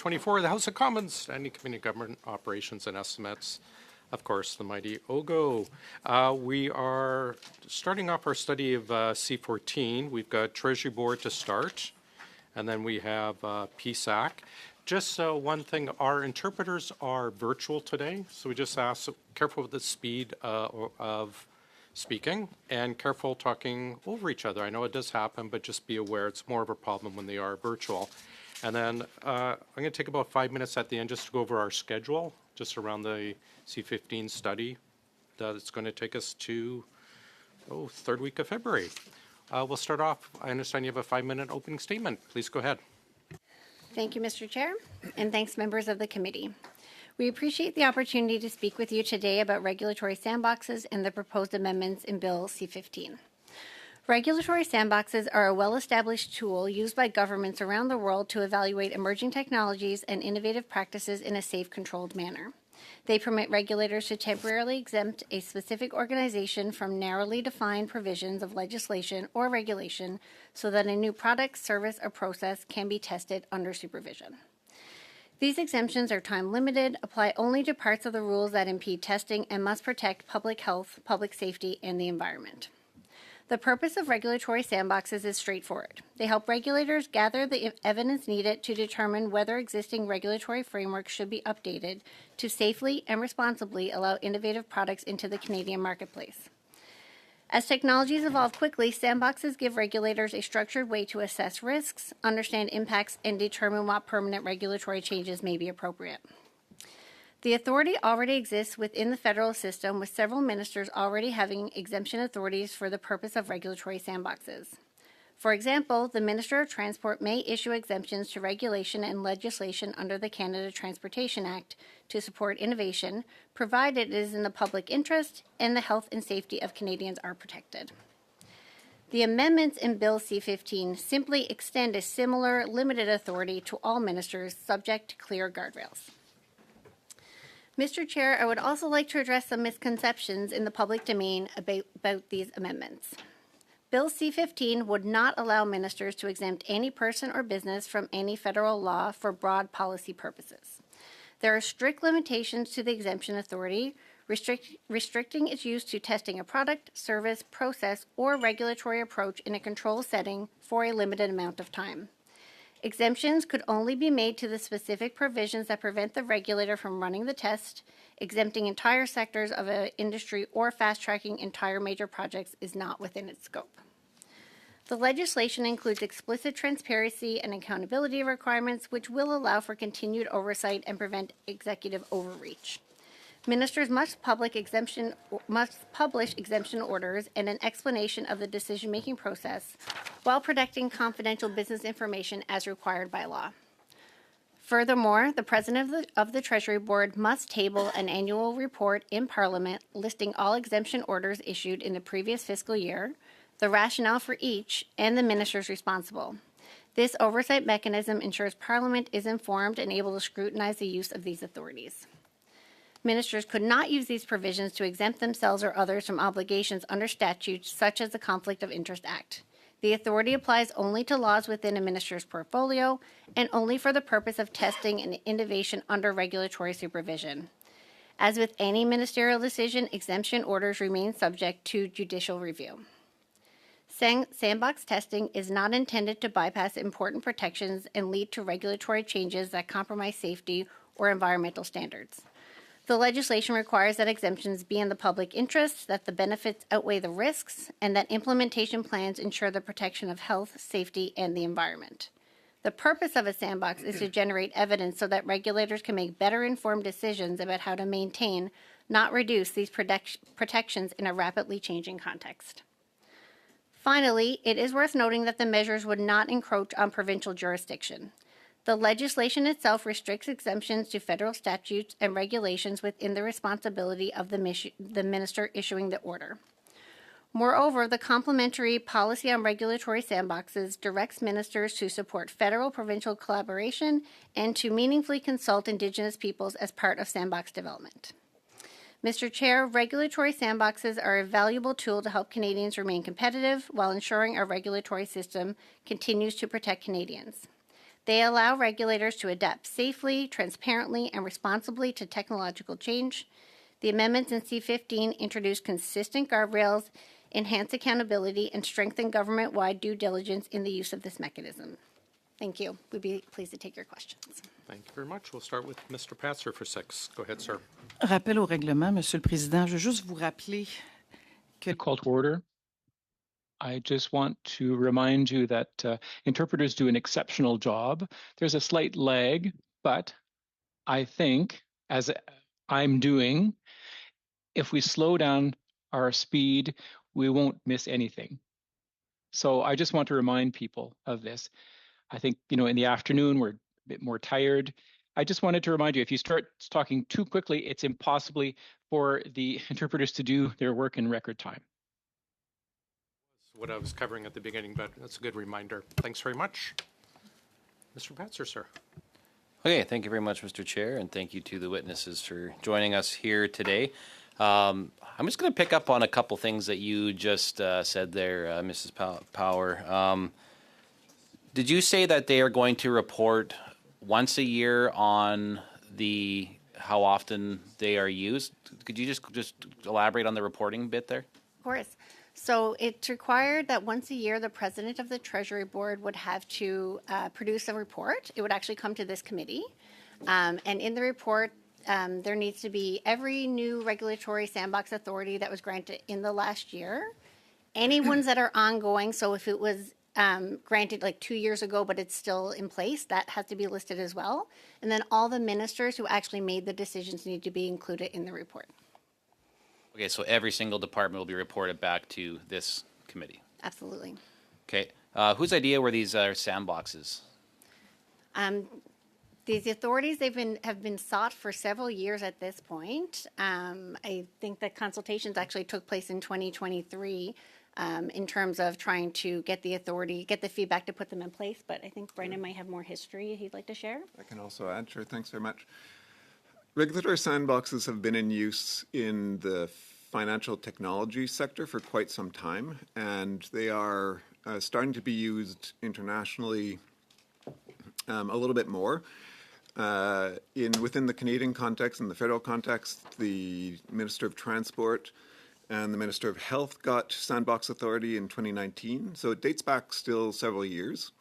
2024, the House of Commons, Standing Committee on Government Operations and Estimates. Of course, the mighty OGGO. We are starting off our study of C14. We've got Treasury Board to start, and then we have PSAC. Just one thing, our interpreters are virtual today, so we just ask, careful with the speed of speaking and careful talking over each other. I know it does happen, but just be aware it's more of a problem when they are virtual. And then I'm going to take about 5 minutes at the end just to go over our schedule, just around the C15 study. That's going to take us to, third week of February. We'll start off. I understand you have a 5-minute opening statement. Please go ahead. Thank you, Mr. Chair, and thanks, members of the committee. We appreciate the opportunity to speak with you today about regulatory sandboxes and the proposed amendments in Bill C-15. Regulatory sandboxes are a well-established tool used by governments around the world to evaluate emerging technologies and innovative practices in a safe, controlled manner. They permit regulators to temporarily exempt a specific organization from narrowly defined provisions of legislation or regulation so that a new product, service, or process can be tested under supervision. These exemptions are time-limited, apply only to parts of the rules that impede testing, and must protect public health, public safety, and the environment. The purpose of regulatory sandboxes is straightforward. They help regulators gather the evidence needed to determine whether existing regulatory frameworks should be updated to safely and responsibly allow innovative products into the Canadian marketplace. As technologies evolve quickly, sandboxes give regulators a structured way to assess risks, understand impacts, and determine what permanent regulatory changes may be appropriate. The authority already exists within the federal system, with several ministers already having exemption authorities for the purpose of regulatory sandboxes. For example, the Minister of Transport may issue exemptions to regulation and legislation under the Canada Transportation Act to support innovation, provided it is in the public interest and the health and safety of Canadians are protected. The amendments in Bill C-15 simply extend a similar limited authority to all ministers, subject to clear guardrails. Mr. Chair, I would also like to address some misconceptions in the public domain about these amendments. Bill C-15 would not allow ministers to exempt any person or business from any federal law for broad policy purposes. There are strict limitations to the exemption authority, restricting its use to testing a product, service, process, or regulatory approach in a controlled setting for a limited amount of time. Exemptions could only be made to the specific provisions that prevent the regulator from running the test. Exempting entire sectors of an industry or fast-tracking entire major projects is not within its scope. The legislation includes explicit transparency and accountability requirements, which will allow for continued oversight and prevent executive overreach. Ministers must publish exemption orders and an explanation of the decision-making process while protecting confidential business information as required by law. Furthermore, the President of the Treasury Board must table an annual report in Parliament listing all exemption orders issued in the previous fiscal year, the rationale for each, and the ministers responsible. This oversight mechanism ensures Parliament is informed and able to scrutinize the use of these authorities. Ministers could not use these provisions to exempt themselves or others from obligations under statutes such as the Conflict of Interest Act. The authority applies only to laws within a minister's portfolio and only for the purpose of testing and innovation under regulatory supervision. As with any ministerial decision, exemption orders remain subject to judicial review. Sandbox testing is not intended to bypass important protections and lead to regulatory changes that compromise safety or environmental standards. The legislation requires that exemptions be in the public interest, that the benefits outweigh the risks, and that implementation plans ensure the protection of health, safety, and the environment. The purpose of a sandbox is to generate evidence so that regulators can make better informed decisions about how to maintain, not reduce, these protections in a rapidly changing context. Finally, it is worth noting that the measures would not encroach on provincial jurisdiction. The legislation itself restricts exemptions to federal statutes and regulations within the responsibility of the minister issuing the order. Moreover, the complementary policy on regulatory sandboxes directs ministers to support federal-provincial collaboration and to meaningfully consult Indigenous peoples as part of sandbox development. Mr. Chair, regulatory sandboxes are a valuable tool to help Canadians remain competitive while ensuring our regulatory system continues to protect Canadians. They allow regulators to adapt safely, transparently, and responsibly to technological change. The amendments in C15 introduce consistent guardrails, enhance accountability, and strengthen government-wide due diligence in the use of this mechanism. Thank you. We'd be pleased to take your questions. Thank you very much. We'll start with Mr. Patzer for 6. Go ahead, sir. Rappel au règlement, Monsieur le Président. Je veux juste vous rappeler que Call to order. I just want to remind you that interpreters do an exceptional job. There's a slight lag, but I think, as I'm doing, if we slow down our speed, we won't miss anything. So I just want to remind people of this. I think, in the afternoon, we're a bit more tired. I just wanted to remind you, if you start talking too quickly, it's impossible for the interpreters to do their work in record time. What I was covering at the beginning, but that's a good reminder. Thanks very much. Mr. Patzer, sir. Okay, thank you very much, Mr. Chair, and thank you to the witnesses for joining us here today. I'm just going to pick up on a couple things that you just said there, Mrs. Power. Did you say that they are going to report once a year on how often they are used? Could you just elaborate on the reporting bit there? Of course. So it's required that once a year, the president of the Treasury Board would have to produce a report. It would actually come to this committee. And in the report, there needs to be every new regulatory sandbox authority that was granted in the last year, any ones that are ongoing. So if it was granted like 2 years ago, but it's still in place, that has to be listed as well. And then all the ministers who actually made the decisions need to be included in the report. Okay, so every single department will be reported back to this committee. Absolutely. Okay, whose idea were these sandboxes? These authorities have been sought for several years at this point. I think that consultations actually took place in 2023 in terms of trying to get the feedback to put them in place. But I think Brendan might have more history he'd like to share. I can also add, sure, thanks very much. Regulatory sandboxes have been in use in the financial technology sector for quite some time, and they are starting to be used internationally a little bit more. Within the Canadian context and the federal context, the Minister of Transport and the Minister of Health got sandbox authority in 2019, so it dates back still several years.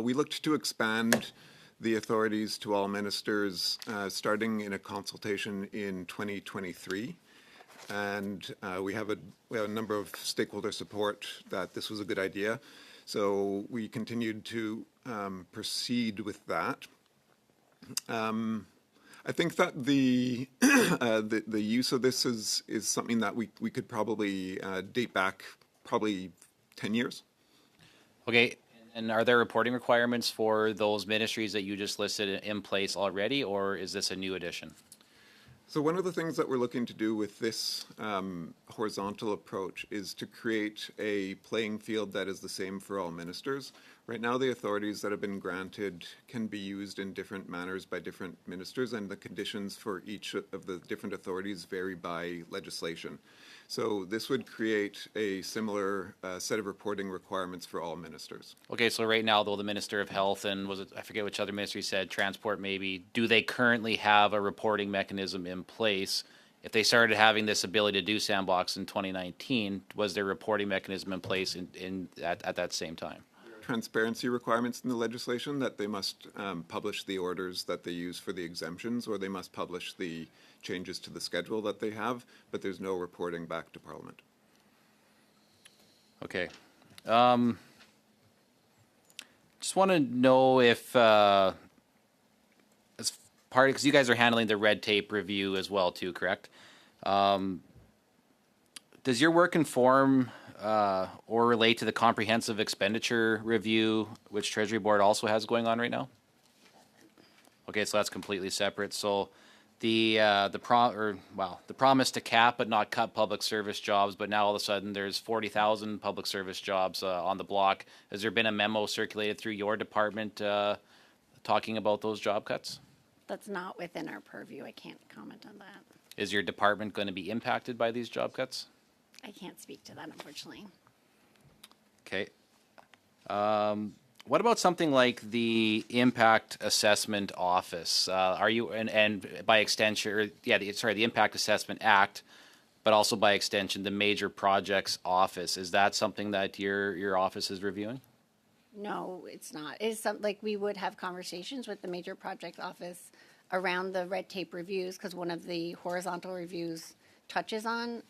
We looked to expand the authorities to all ministers starting in a consultation in 2023. And we have a number of stakeholder support that this was a good idea. So we continued to proceed with that. I think that the use of this is something that we could probably date back probably 10 years. Okay, and are there reporting requirements for those ministries that you just listed in place already, or is this a new addition? So one of the things that we're looking to do with this horizontal approach is to create a playing field that is the same for all ministers. Right now, the authorities that have been granted can be used in different manners by different ministers, and the conditions for each of the different authorities vary by legislation. So this would create a similar set of reporting requirements for all ministers. Okay, so right now, though, the Minister of Health and I forget which other ministry said, Transport maybe, do they currently have a reporting mechanism in place? If they started having this ability to do sandbox in 2019, was their reporting mechanism in place at that same time? Transparency requirements in the legislation that they must publish the orders that they use for the exemptions, or they must publish the changes to the schedule that they have, but there's no reporting back to Parliament. Okay. Just want to know if, as part, because you guys are handling the red tape review as well too, correct? Does your work inform or relate to the comprehensive expenditure review, which Treasury Board also has going on right now? Okay, so that's completely separate. So the promise to cap but not cut public service jobs, but now all of a sudden there's 40,000 public service jobs on the block. Has there been a memo circulated through your department talking about those job cuts? That's not within our purview. I can't comment on that. Is your department going to be impacted by these job cuts? I can't speak to that, unfortunately. Okay. what about something like the Impact Assessment Office? Are you and by extension, or, yeah, the Impact Assessment Act, but also by extension the Major Projects Office? Is that something that your office is reviewing? No, it's not. It's like we would have conversations with the major project office around the red tape reviews because one of the horizontal reviews touches on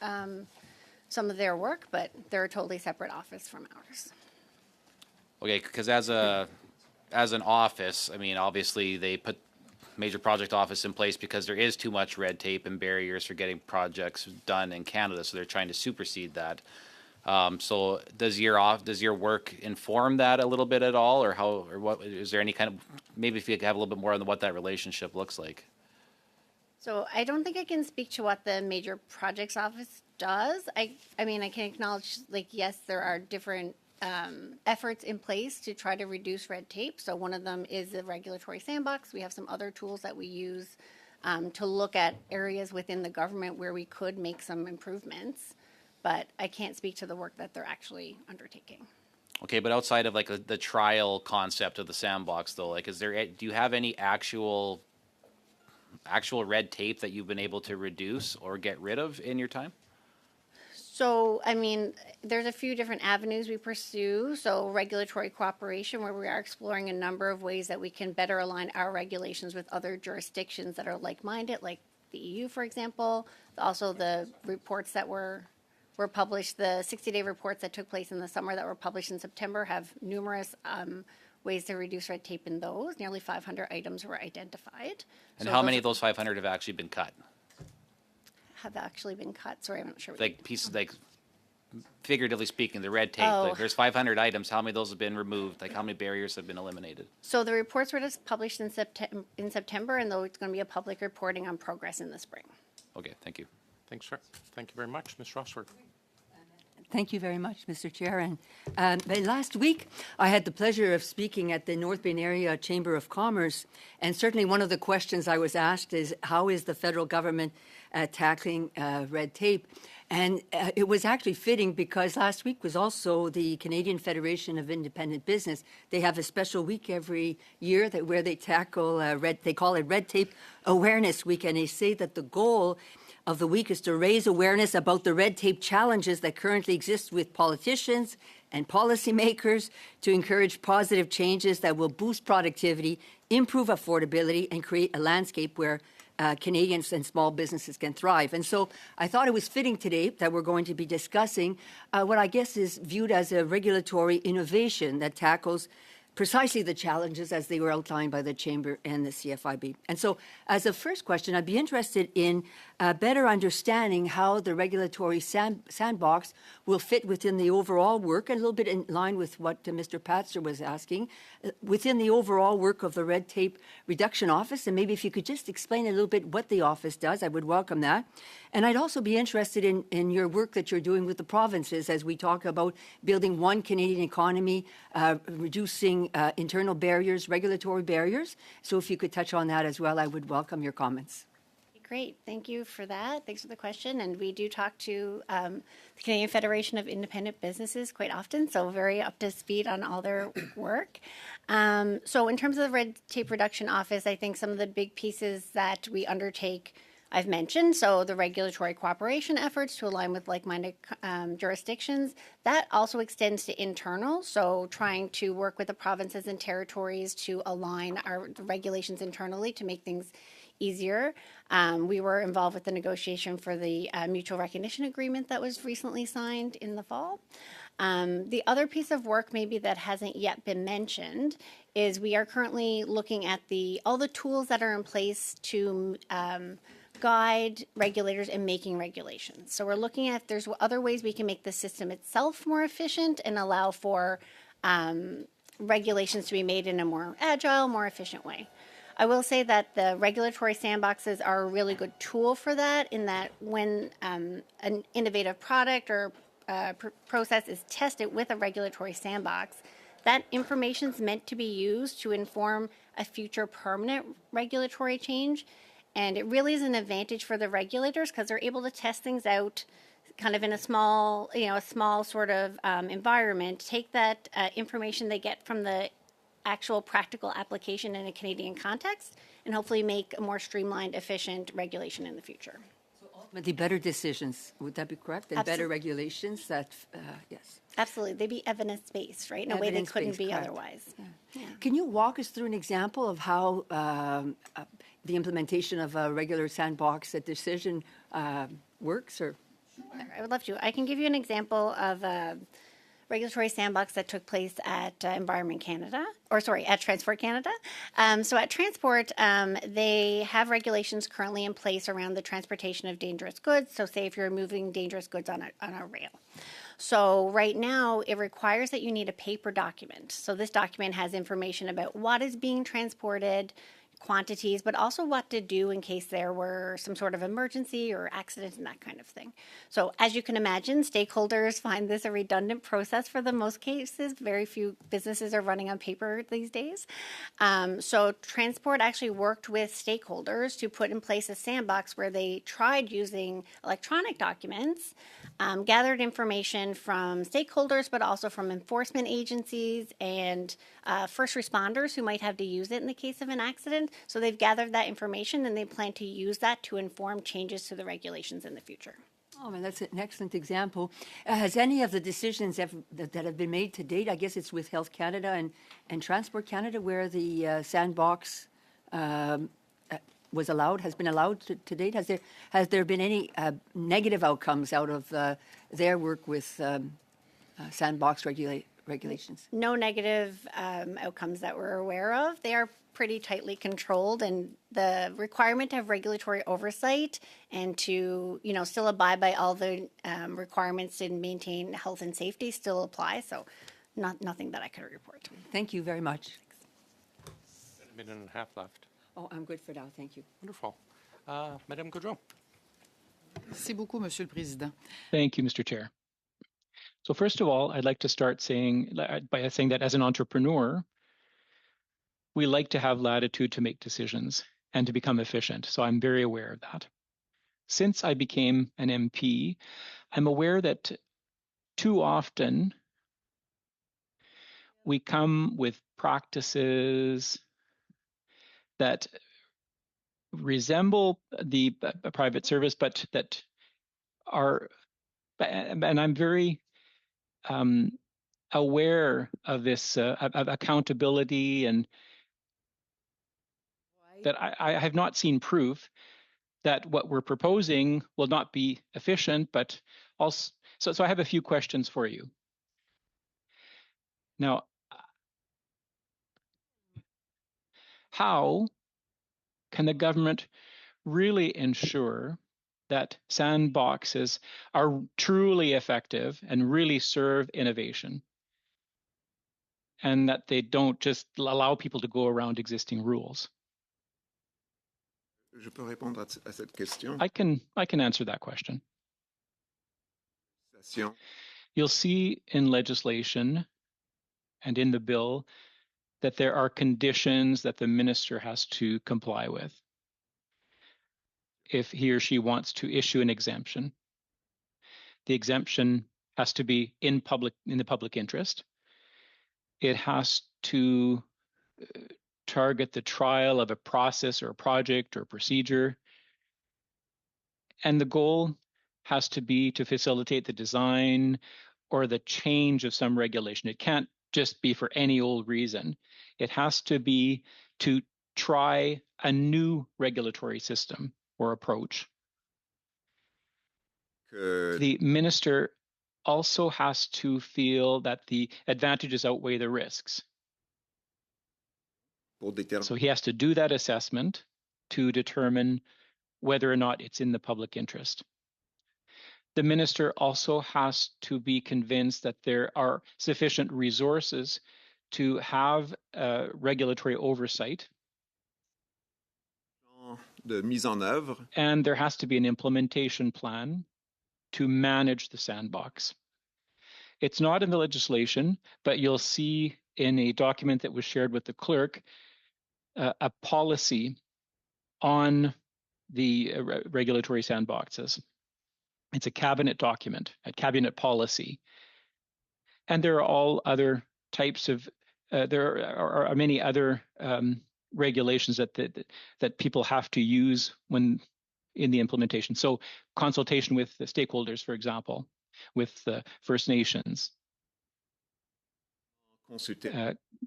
some of their work, but they're a totally separate office from ours. Okay, because as an office, I mean, obviously they put Major Project Office in place because there is too much red tape and barriers for getting projects done in Canada, so they're trying to supersede that. So does your work inform that a little bit at all, or how, or what, is there any kind of, maybe if you could have a little bit more on what that relationship looks like? So I don't think I can speak to what the major projects office does. I mean, I can acknowledge, like, yes, there are different efforts in place to try to reduce red tape. So one of them is the regulatory sandbox. We have some other tools that we use to look at areas within the government where we could make some improvements. But I can't speak to the work that they're actually undertaking. Okay, but outside of like the trial concept of the sandbox, though, like, do you have any actual red tape that you've been able to reduce or get rid of in your time? So, I mean, there's a few different avenues we pursue. So, regulatory cooperation, where we are exploring a number of ways that we can better align our regulations with other jurisdictions that are like-minded, like the EU, for example. Also, the reports that were published, the 60-day reports that took place in the summer that were published in September have numerous ways to reduce red tape in those. Nearly 500 items were identified. And So how many of those 500 have actually been cut? have actually been cut? Sorry, I'm not sure. Like pieces, like figuratively speaking, the red tape. Oh. Like there's 500 items. How many of those have been removed? Like how many barriers have been eliminated? So the reports were just published in September, and though it's going to be a public reporting on progress in the spring. Okay, thank you. Thanks, sir. Thank you very much. Ms. Rossworth. Thank you very much, Mr. Chair. And last week, I had the pleasure of speaking at the North Bay Area Chamber of Commerce, and certainly one of the questions I was asked is, how is the federal government tackling red tape? And it was actually fitting because last week was also the Canadian Federation of Independent Business. They have a special week every year where they tackle they call it Red Tape Awareness Week, and they say that the goal of the week is to raise awareness about the red tape challenges that currently exist with politicians and policymakers to encourage positive changes that will boost productivity, improve affordability, and create a landscape where Canadians and small businesses can thrive. And so I thought it was fitting today that we're going to be discussing what I guess is viewed as a regulatory innovation that tackles precisely the challenges as they were outlined by the Chamber and the CFIB. And so as a first question, I'd be interested in better understanding how the regulatory sandbox will fit within the overall work, a little bit in line with what Mr. Patzer was asking, within the overall work of the Red Tape Reduction Office. And maybe if you could just explain a little bit what the office does, I would welcome that. And I'd also be interested in your work that you're doing with the provinces as we talk about building one Canadian economy, reducing internal barriers, regulatory barriers. So if you could touch on that as well, I would welcome your comments. Great. Thank you for that. Thanks for the question. And we do talk to the Canadian Federation of Independent Businesses quite often, so very up to speed on all their work. So in terms of the Red Tape Reduction Office, I think some of the big pieces that we undertake I've mentioned, so the regulatory cooperation efforts to align with like-minded jurisdictions, that also extends to internal, so trying to work with the provinces and territories to align the regulations internally to make things easier. We were involved with the negotiation for the mutual recognition agreement that was recently signed in the fall. The other piece of work maybe that hasn't yet been mentioned is we are currently looking at all the tools that are in place to guide regulators in making regulations. So we're looking at if there's other ways we can make the system itself more efficient and allow for regulations to be made in a more agile, more efficient way. I will say that the regulatory sandboxes are a really good tool for that, in that when an innovative product or process is tested with a regulatory sandbox, that information is meant to be used to inform a future permanent regulatory change. And it really is an advantage for the regulators because they're able to test things out kind of in a small sort of environment, take that information they get from the actual practical application in a Canadian context and hopefully make a more streamlined, efficient regulation in the future. Ultimately, better decisions, would that be correct? And better regulations that, yes. Absolutely. They'd be evidence-based, right? In a way they couldn't be Correct. otherwise. Yeah. Can you walk us through an example of how the implementation of a regular sandbox decision works? Or I would love to. I can give you an example of a regulatory sandbox that took place at Environment Canada, at Transport Canada. So at Transport, they have regulations currently in place around the transportation of dangerous goods. So say if you're moving dangerous goods on a rail. So right now, it requires that you need a paper document. So this document has information about what is being transported, quantities, but also what to do in case there were some sort of emergency or accident and that kind of thing. So as you can imagine, stakeholders find this a redundant process for the most cases. Very few businesses are running on paper these days. So Transport actually worked with stakeholders to put in place a sandbox where they tried using electronic documents, gathered information from stakeholders, but also from enforcement agencies and first responders who might have to use it in the case of an accident. So they've gathered that information and they plan to use that to inform changes to the regulations in the future. Oh, man, that's an excellent example. Has any of the decisions that have been made to date, I guess it's with Health Canada and Transport Canada, where the sandbox has been allowed to date? Has there been any negative outcomes out of their work with sandbox regulations? No negative outcomes that we're aware of. They are pretty tightly controlled, and the requirement to have regulatory oversight and to, still abide by all the requirements and maintain health and safety still apply. So nothing that I could report. Thank you very much. A minute and a half left. Oh, I'm good for now. Thank you. Wonderful. Madame Gaudreau. Merci beaucoup, Monsieur le Président. Thank you, Mr. Chair. So first of all, I'd like to start by saying that as an entrepreneur, we like to have latitude to make decisions and to become efficient. So I'm very aware of that. Since I became an MP, I'm aware that too often we come with practices that resemble the private service, but that are, and I'm very aware of this of accountability, and that I have not seen proof that what we're proposing will not be efficient, but also, so I have a few questions for you. Now, how can the government really ensure that sandboxes are truly effective and really serve innovation, and that they don't just allow people to go around existing rules? Je peux répondre à cette question. I can answer that question. You'll see in legislation and in the bill that there are conditions that the minister has to comply with if he or she wants to issue an exemption. The exemption has to be in the public interest. It has to target the trial of a process or a project or procedure. And the goal has to be to facilitate the design or the change of some regulation. It can't just be for any old reason. It has to be to try a new regulatory system or approach. The minister also has to feel that the advantages outweigh the risks. So he has to do that assessment to determine whether or not it's in the public interest. The minister also has to be convinced that there are sufficient resources to have regulatory oversight. De mise en œuvre. And there has to be an implementation plan to manage the sandbox. It's not in the legislation, but you'll see in a document that was shared with the clerk a policy on the regulatory sandboxes. It's a cabinet document, a cabinet policy. And there are all other types of there are many other regulations that people have to use when in the implementation. So consultation with the stakeholders, for example, with the First Nations.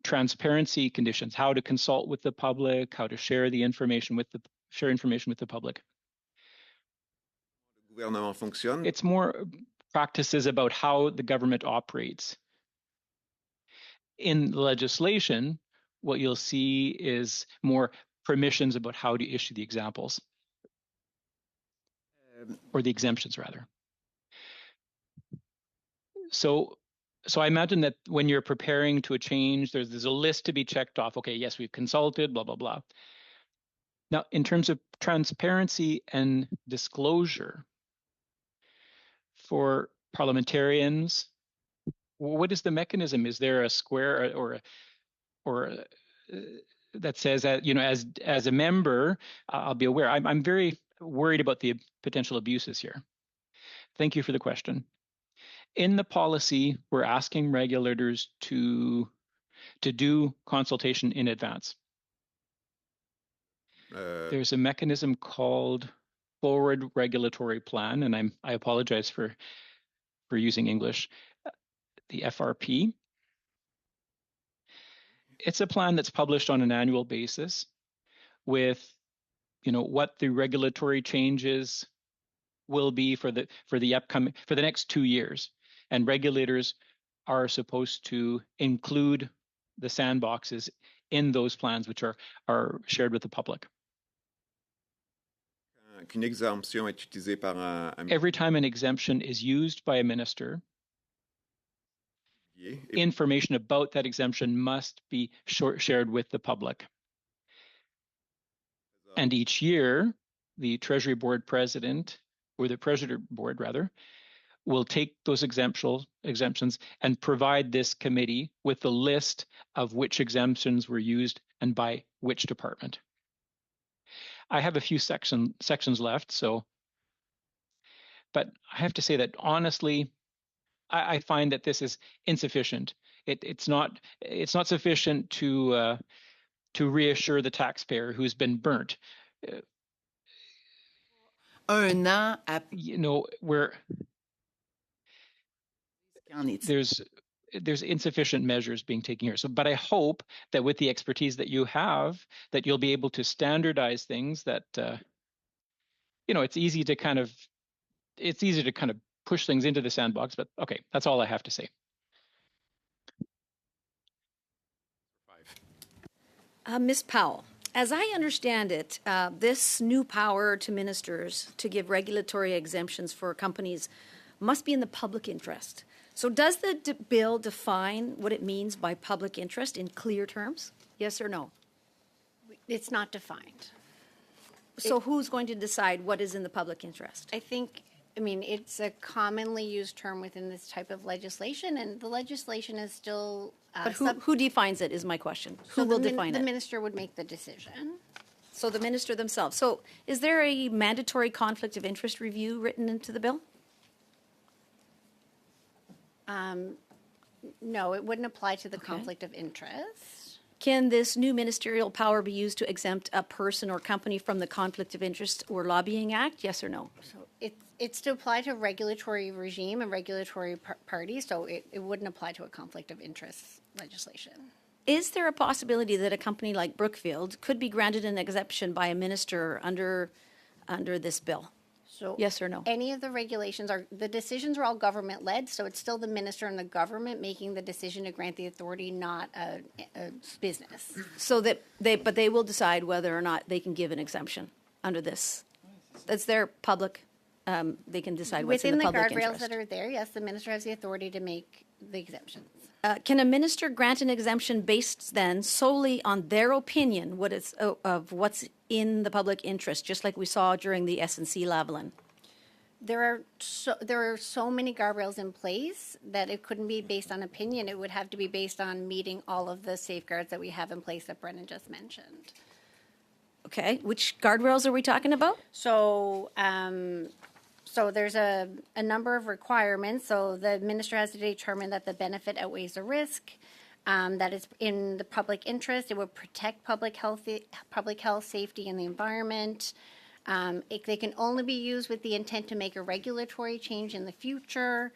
Transparency conditions, how to consult with the public, how to share the information with the public. Gouvernement fonctionne. It's more practices about how the government operates. In legislation, what you'll see is more permissions about how to issue the examples, or the exemptions rather. So I imagine that when you're preparing to a change, there's a list to be checked off. Okay, yes, we've consulted, blah, blah, blah. Now, in terms of transparency and disclosure for parliamentarians, what is the mechanism? Is there a square or that says that, as a member, I'll be aware? I'm very worried about the potential abuses here. Thank you for the question. In the policy, we're asking regulators to do consultation in advance. There's a mechanism called Forward Regulatory Plan, and I apologize for using English, the FRP. It's a plan that's published on an annual basis with, what the regulatory changes will be for the next 2 years. And regulators are supposed to include the sandboxes in those plans, which are shared with the public. Every time an exemption is used by a minister, information about that exemption must be shared with the public. And each year, the Treasury Board President, or the Treasury Board rather, will take those exemptions and provide this committee with the list of which exemptions were used and by which department. I have a few sections left, but I have to say that honestly, I find that this is insufficient. It's not sufficient to reassure the taxpayer who's been burnt. There's insufficient measures being taken here. But I hope that with the expertise that you have, that you'll be able to standardize things that, it's easy to kind of push things into the sandbox, but okay, that's all I have to say. Ms. Powell, as I understand it, this new power to ministers to give regulatory exemptions for companies must be in the public interest. So does the bill define what it means by public interest in clear terms? Yes or no? It's not defined. So who's going to decide what is in the public interest? It's a commonly used term within this type of legislation, and the legislation is still... But who defines it is my question. Who will define it? The minister would make the decision. So the minister themselves. So is there a mandatory conflict of interest review written into the bill? No, it wouldn't apply to the conflict of interest. Can this new ministerial power be used to exempt a person or company from the Conflict of Interest or Lobbying Act? Yes or no? So it's to apply to regulatory regime and regulatory party, so it wouldn't apply to a conflict of interest legislation. Is there a possibility that a company like Brookfield could be granted an exemption by a minister under this bill? So yes or no? Any of the regulations the decisions are all government led, so it's still the minister and the government making the decision to grant the authority, not a business. So but they will decide whether or not they can give an exemption under this. That's their public. They can decide what's in the public interest. Within the guardrails that are there, yes, the minister has the authority to make the exemptions. Can a minister grant an exemption based then solely on their opinion of what's in the public interest, just like we saw during the S&C Lavalin? There are so many guardrails in place that it couldn't be based on opinion. It would have to be based on meeting all of the safeguards that we have in place that Brennan just mentioned. Okay, which guardrails are we talking about? So there's a number of requirements. So the minister has to determine that the benefit outweighs the risk. that is in the public interest. It would protect public health, safety, and the environment. They can only be used with the intent to make a regulatory change in the future.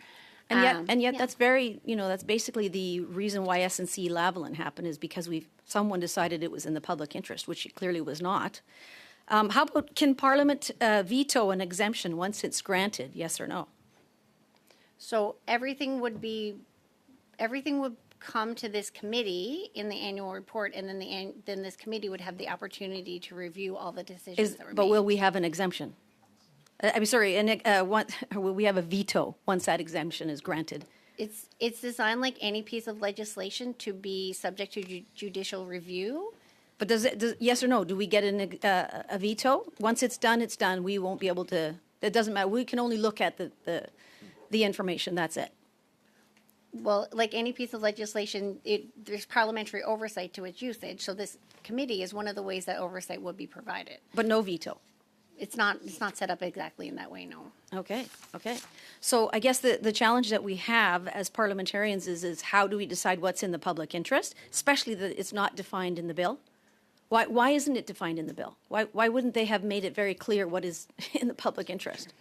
And yet yeah. that's very, that's basically the reason why S&C Lavalin happened, is because someone decided it was in the public interest, which it clearly was not. How about, can Parliament veto an exemption once it's granted, yes or no? So everything would come to this committee in the annual report, and then this committee would have the opportunity to review all the decisions that were But made. will we have an exemption? I'm sorry, will we have a veto once that exemption is granted? It's designed like any piece of legislation to be subject to judicial review. But yes or no, do we get a veto? Once it's done, it's done. We won't be able to, it doesn't matter. We can only look at the information, that's it. Well, like any piece of legislation, there's parliamentary oversight to its usage. So this committee is one of the ways that oversight would be provided. But no veto? It's not set up exactly in that way, no. Okay. So I guess the challenge that we have as parliamentarians is how do we decide what's in the public interest, especially that it's not defined in the bill? Why isn't it defined in the bill? Why wouldn't they have made it very clear what is in the public interest?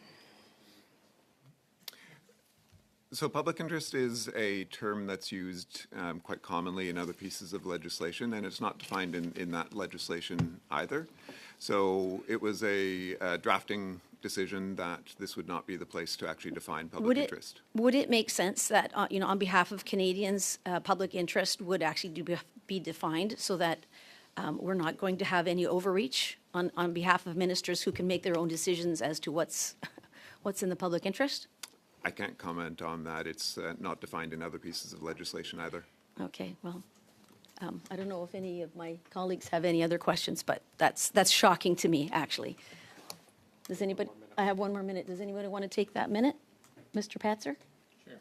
So public interest is a term that's used quite commonly in other pieces of legislation, and it's not defined in that legislation either. So it was a drafting decision that this would not be the place to actually define public interest. Would it make sense that, on behalf of Canadians, public interest would actually be defined so that we're not going to have any overreach on behalf of ministers who can make their own decisions as to what's in the public interest? I can't comment on that. It's not defined in other pieces of legislation either. Okay, well, I don't know if any of my colleagues have any other questions, but that's shocking to me, actually. Does anybody? I have one more minute. Does anybody want to take that minute, Mr. Patzer? Sure.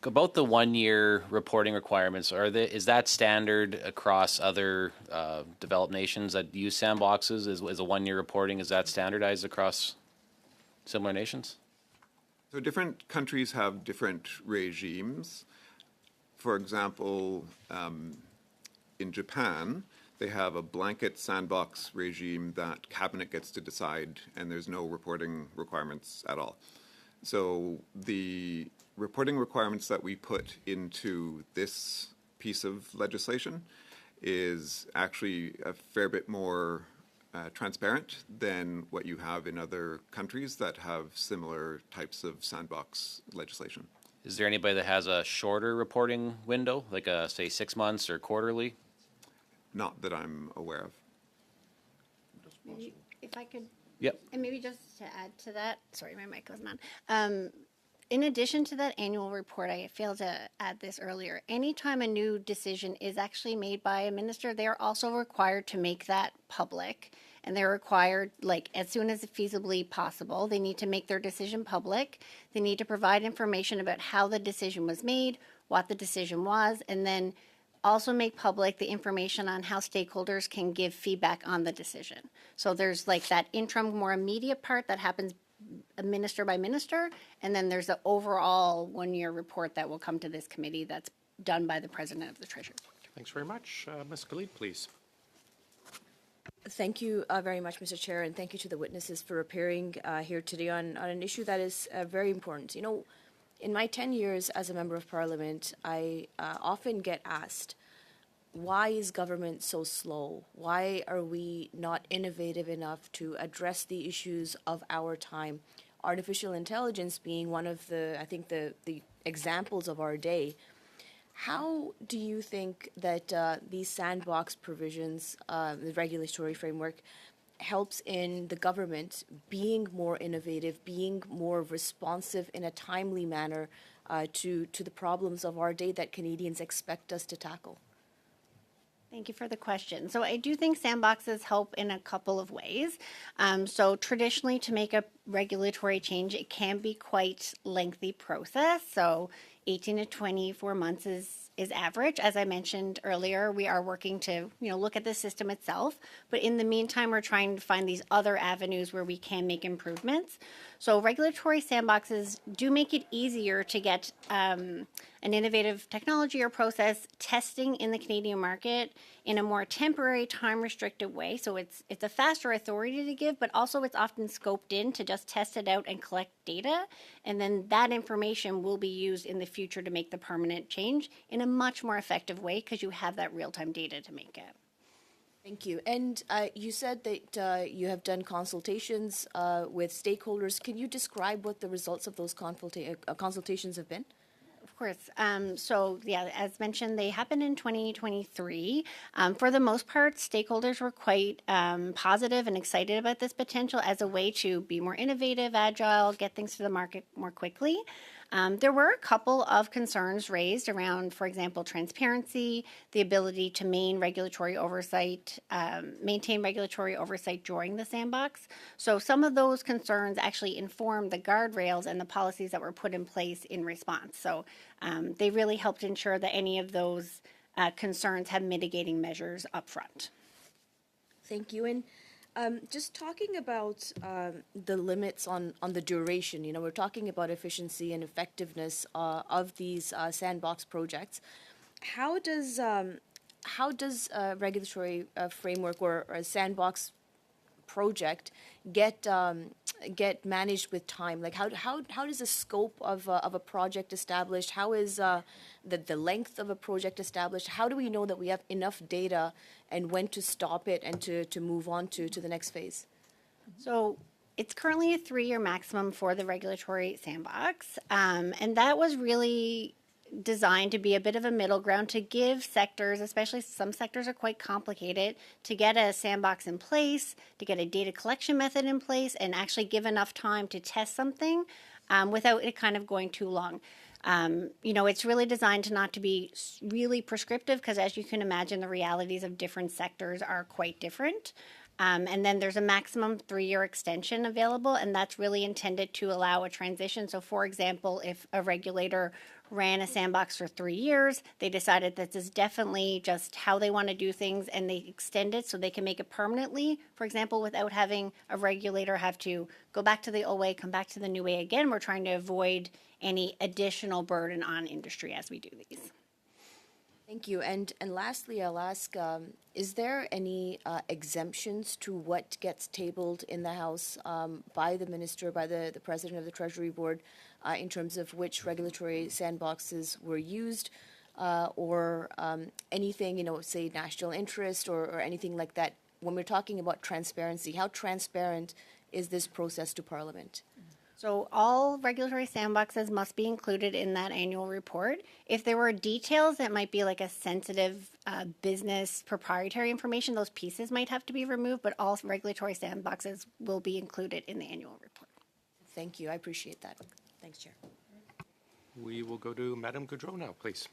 About the 1 year reporting requirements, is that standard across other developed nations that use sandboxes? Is a 1 year reporting, is that standardized across similar nations? So different countries have different regimes. For example, in Japan, they have a blanket sandbox regime that cabinet gets to decide, and there's no reporting requirements at all. So the reporting requirements that we put into this piece of legislation is actually a fair bit more transparent than what you have in other countries that have similar types of sandbox legislation. Is there anybody that has a shorter reporting window, like say 6 months or quarterly? Not that I'm aware of. Maybe if I could. Yep. And maybe just to add to that, sorry, my mic wasn't on. In addition to that annual report, I failed to add this earlier. Anytime a new decision is actually made by a minister, they are also required to make that public. And they're required, like, as soon as feasibly possible, they need to make their decision public. They need to provide information about how the decision was made, what the decision was, and then also make public the information on how stakeholders can give feedback on the decision. So there's like that interim, more immediate part that happens minister by minister, and then there's the overall 1 year report that will come to this committee that's done by the President of the Treasury. Thanks very much. Ms. Khalid, please. Thank you very much, Mr. Chair, and thank you to the witnesses for appearing here today on an issue that is very important. You know, in my 10 years as a member of Parliament, I often get asked, why is government so slow? Why are we not innovative enough to address the issues of our time? Artificial intelligence being one of the examples of our day. How do you think that these sandbox provisions, the regulatory framework, helps in the government being more innovative, being more responsive in a timely manner to the problems of our day that Canadians expect us to tackle? Thank you for the question. So I do think sandboxes help in a couple of ways. So traditionally, to make a regulatory change, it can be quite lengthy process. So 18 to 24 months is is average. As I mentioned earlier, we are working to look at the system itself, but in the meantime, we're trying to find these other avenues where we can make improvements. So regulatory sandboxes do make it easier to get an innovative technology or process testing in the Canadian market in a more temporary, time-restricted way. So it's a faster authority to give, but also it's often scoped in to just test it out and collect data, and then that information will be used in the future to make the permanent change in a much more effective way because you have that real-time data to make it. Thank you. And you said that you have done consultations with stakeholders. Can you describe what the results of those consultations have been? Of course. So, yeah, as mentioned, they happened in 2023. For the most part, stakeholders were quite positive and excited about this potential as a way to be more innovative, agile, get things to the market more quickly. There were a couple of concerns raised around, for example, transparency, the ability to maintain regulatory oversight during the sandbox. So some of those concerns actually informed the guardrails and the policies that were put in place in response. So they really helped ensure that any of those concerns had mitigating measures up front. Thank you. And just talking about the limits on the duration, we're talking about efficiency and effectiveness of these sandbox projects. How does a regulatory framework or a sandbox project get managed with time? Like how does the scope of a project established? How is the length of a project established? How do we know that we have enough data and when to stop it and to move on to the next phase? So it's currently a 3-year maximum for the regulatory sandbox, and that was really designed to be a bit of a middle ground to give sectors, especially some sectors are quite complicated, to get a sandbox in place, to get a data collection method in place, and actually give enough time to test something without it kind of going too long. It's really designed to not to be really prescriptive because, as you can imagine, the realities of different sectors are quite different. And then there's a maximum 3-year extension available, and that's really intended to allow a transition. So, for example, if a regulator ran a sandbox for 3 years, they decided that this is definitely just how they want to do things, and they extend it so they can make it permanently, for example, without having a regulator have to go back to the old way, come back to the new way again. We're trying to avoid any additional burden on industry as we do these. Thank you. And lastly, I'll ask, is there any exemptions to what gets tabled in the House by the Minister, by the President of the Treasury Board, in terms of which regulatory sandboxes were used or anything, say national interest or anything like that? When we're talking about transparency, how transparent is this process to Parliament? So all regulatory sandboxes must be included in that annual report. If there were details that might be like a sensitive business proprietary information, those pieces might have to be removed, but all regulatory sandboxes will be included in the annual report. Thank you. I appreciate that. Thanks, Chair. We will go to Madame Gaudreau now, please.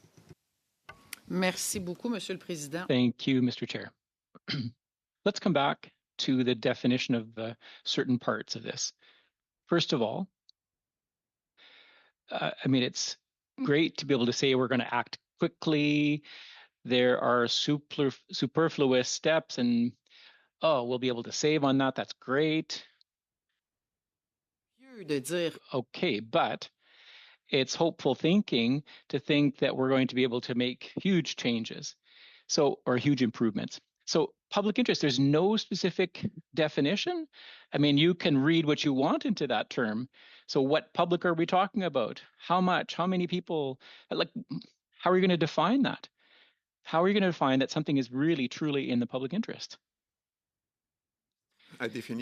Merci beaucoup, Monsieur le Président. Thank you, Mr. Chair. Let's come back to the definition of certain parts of this. First of all, it's great to be able to say we're going to act quickly. There are superfluous steps, and we'll be able to save on that. That's great. Okay, but it's hopeful thinking to think that we're going to be able to make huge changes, or huge improvements. So public interest, there's no specific definition. You can read what you want into that term. So what public are we talking about? How much? How many people? How are you going to define that? How are you going to define that something is really, truly in the public interest?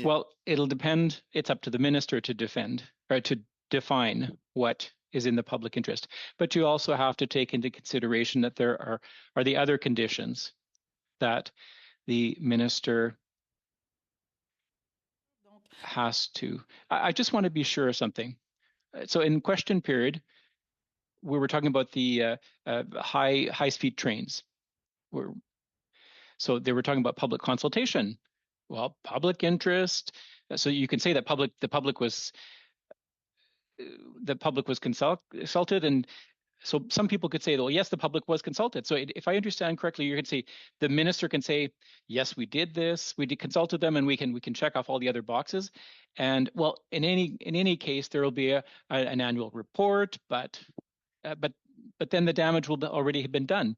Well, it'll depend. It's up to the minister to define what is in the public interest. But you also have to take into consideration that there are the other conditions that the minister has to. I just want to be sure of something. So in question period, we were talking about the high-speed trains. So they were talking about public consultation. Well, public interest. So you can say that the public was consulted, and so some people could say, well, yes, the public was consulted. So if I understand correctly, you could say the minister can say, yes, we did this, we did consulted them, and we can check off all the other boxes. And well, in any case, there will be an annual report, but then the damage will already have been done.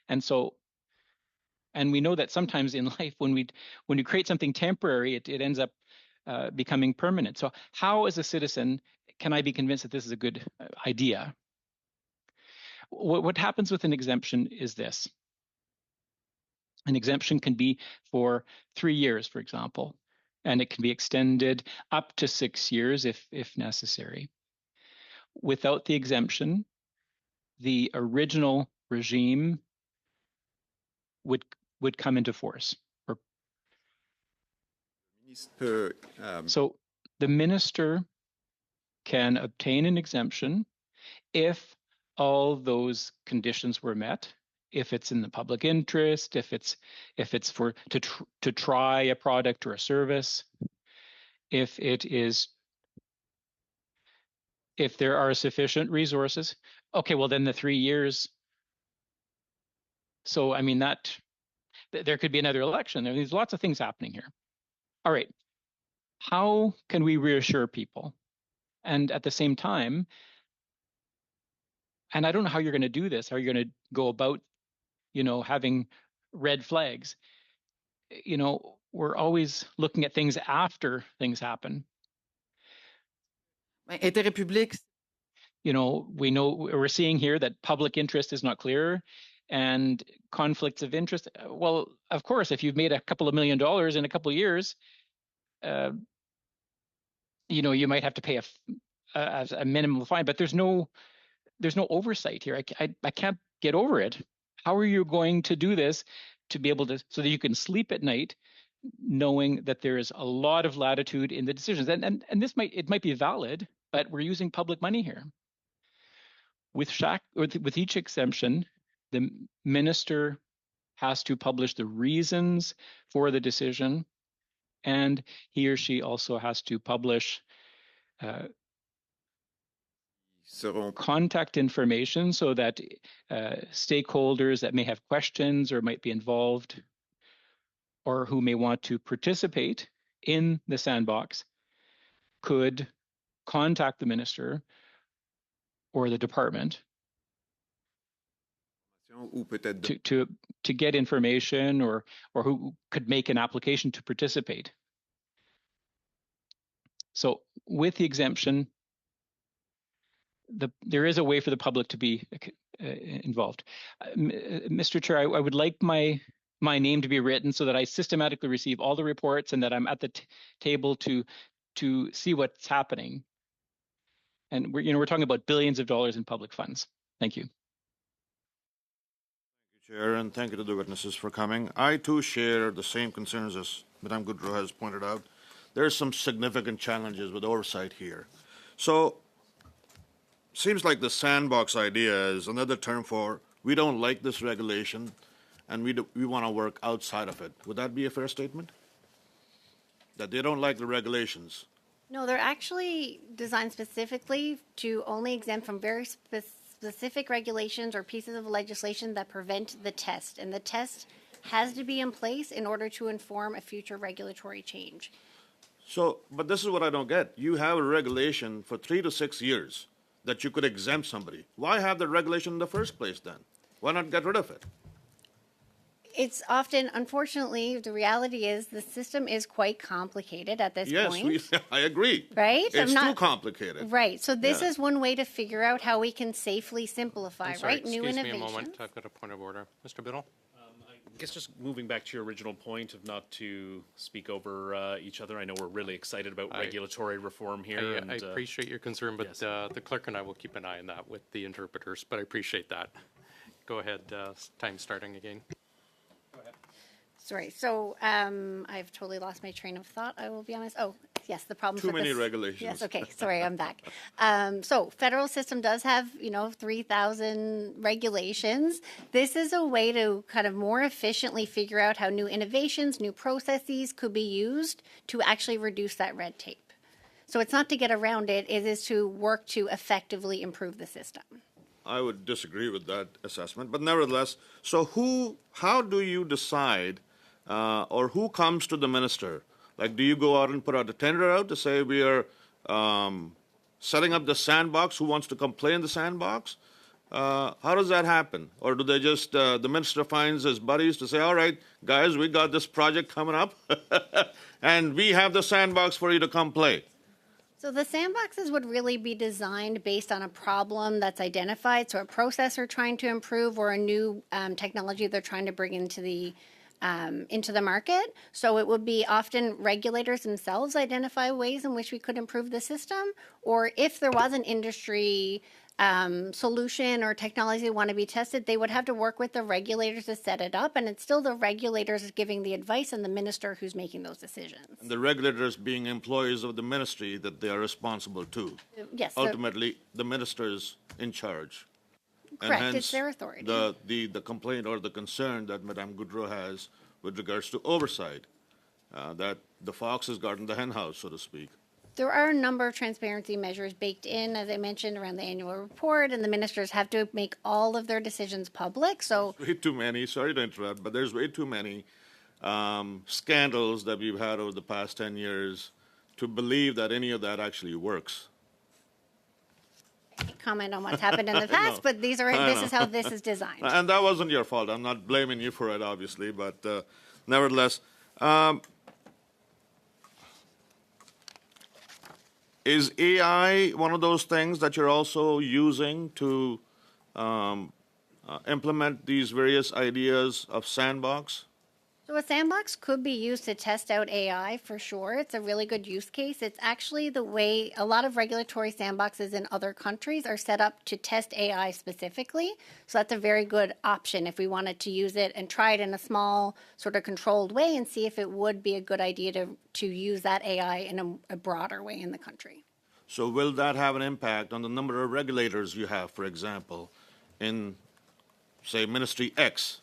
And so, and we know that sometimes in life, when you create something temporary, it ends up becoming permanent. So how, as a citizen, can I be convinced that this is a good idea? What happens with an exemption is this. An exemption can be for 3 years, for example, and it can be extended up to 6 years if necessary. Without the exemption, the original regime would come into force. So the minister can obtain an exemption if all those conditions were met, if it's in the public interest, if it's for to try a product or a service, if there are sufficient resources. Okay, well then the 3 years. So I mean that there could be another election. There's lots of things happening here. All right, how can we reassure people? And at the same time, and I don't know how you're going to do this, how you're going to go about, having red flags. We're always looking at things after things happen. Intérêt public. We're seeing here that public interest is not clear and conflicts of interest. Well, of course, if you've made a couple of $1 million in a couple of years, you might have to pay a minimum fine, but there's no oversight here. I can't get over it. How are you going to do this to be able to, so that you can sleep at night knowing that there is a lot of latitude in the decisions? And this might be valid, but we're using public money here. With each exemption, the minister has to publish the reasons for the decision, and he or she also has to publish contact information so that stakeholders that may have questions or might be involved or who may want to participate in the sandbox could contact the minister or the department to get information or who could make an application to participate. So with the exemption, there is a way for the public to be involved. Mr. Chair, I would like my name to be written so that I systematically receive all the reports and that I'm at the table to see what's happening. And we're talking about billions of dollars in public funds. Thank you. Thank you, Chair, and thank you to the witnesses for coming. I too share the same concerns as Madame Goudreau has pointed out. There are some significant challenges with oversight here. So seems like the sandbox idea is another term for we don't like this regulation and we want to work outside of it. Would that be a fair statement? That they don't like the regulations? No, they're actually designed specifically to only exempt from very specific regulations or pieces of legislation that prevent the test. And the test has to be in place in order to inform a future regulatory change. So, but this is what I don't get. You have a regulation for 3 to 6 years that you could exempt somebody. Why have the regulation in the first place then? Why not get rid of it? It's often, unfortunately, the reality is the system is quite complicated at this point. Yes, I agree. Right? It's too complicated. Right. So this is one way to figure out how we can safely simplify, I'm sorry, right? New excuse me innovations. a moment. I've got a point of order. Mr. Biddle? I guess just moving back to your original point of not to speak over each other. I know we're really excited about regulatory reform here. I appreciate your concern, but yes. The clerk and I will keep an eye on that with the interpreters, but I appreciate that. Go ahead. Time starting again. Sorry. So I've totally lost my train of thought. I will be honest. Oh, yes, the problem. Too many regulations. Yes. Okay. Sorry, I'm back. So federal system does have 3,000 regulations. This is a way to kind of more efficiently figure out how new innovations, new processes could be used to actually reduce that red tape. So it's not to get around it. It is to work to effectively improve the system. I would disagree with that assessment, but nevertheless, so how do you decide, or who comes to the minister? Like, do you go out and put out a tender out to say we are setting up the sandbox? Who wants to complain in the sandbox? How does that happen? Or do they just, the minister finds his buddies to say, all right, guys, we got this project coming up, and we have the sandbox for you to come play? So the sandboxes would really be designed based on a problem that's identified, so a process they're trying to improve or a new technology they're trying to bring into the market. So it would be often regulators themselves identify ways in which we could improve the system, or if there was an industry solution or technology they want to be tested, they would have to work with the regulators to set it up, and it's still the regulators giving the advice and the minister who's making those decisions. And the regulators being employees of the ministry that they are responsible to. Yes. Ultimately, the minister is in charge. Correct, And it's their authority. The complaint or the concern that Madame Goudreau has with regards to oversight, that the fox has gotten the hen house, so to speak. There are a number of transparency measures baked in, as I mentioned, around the annual report, and the ministers have to make all of their decisions public. So Way too many, sorry to interrupt, but there's way too many scandals that we've had over the past 10 years to believe that any of that actually works. I can't comment on what's happened in the past, but this is how this is designed. And that wasn't your fault. I'm not blaming you for it, obviously, but nevertheless, is AI one of those things that you're also using to implement these various ideas of sandbox? So a sandbox could be used to test out AI for sure. It's a really good use case. It's actually the way a lot of regulatory sandboxes in other countries are set up to test AI specifically. So that's a very good option if we wanted to use it and try it in a small sort of controlled way and see if it would be a good idea to use that AI in a broader way in the country. So will that have an impact on the number of regulators you have, for example, in, say, Ministry X?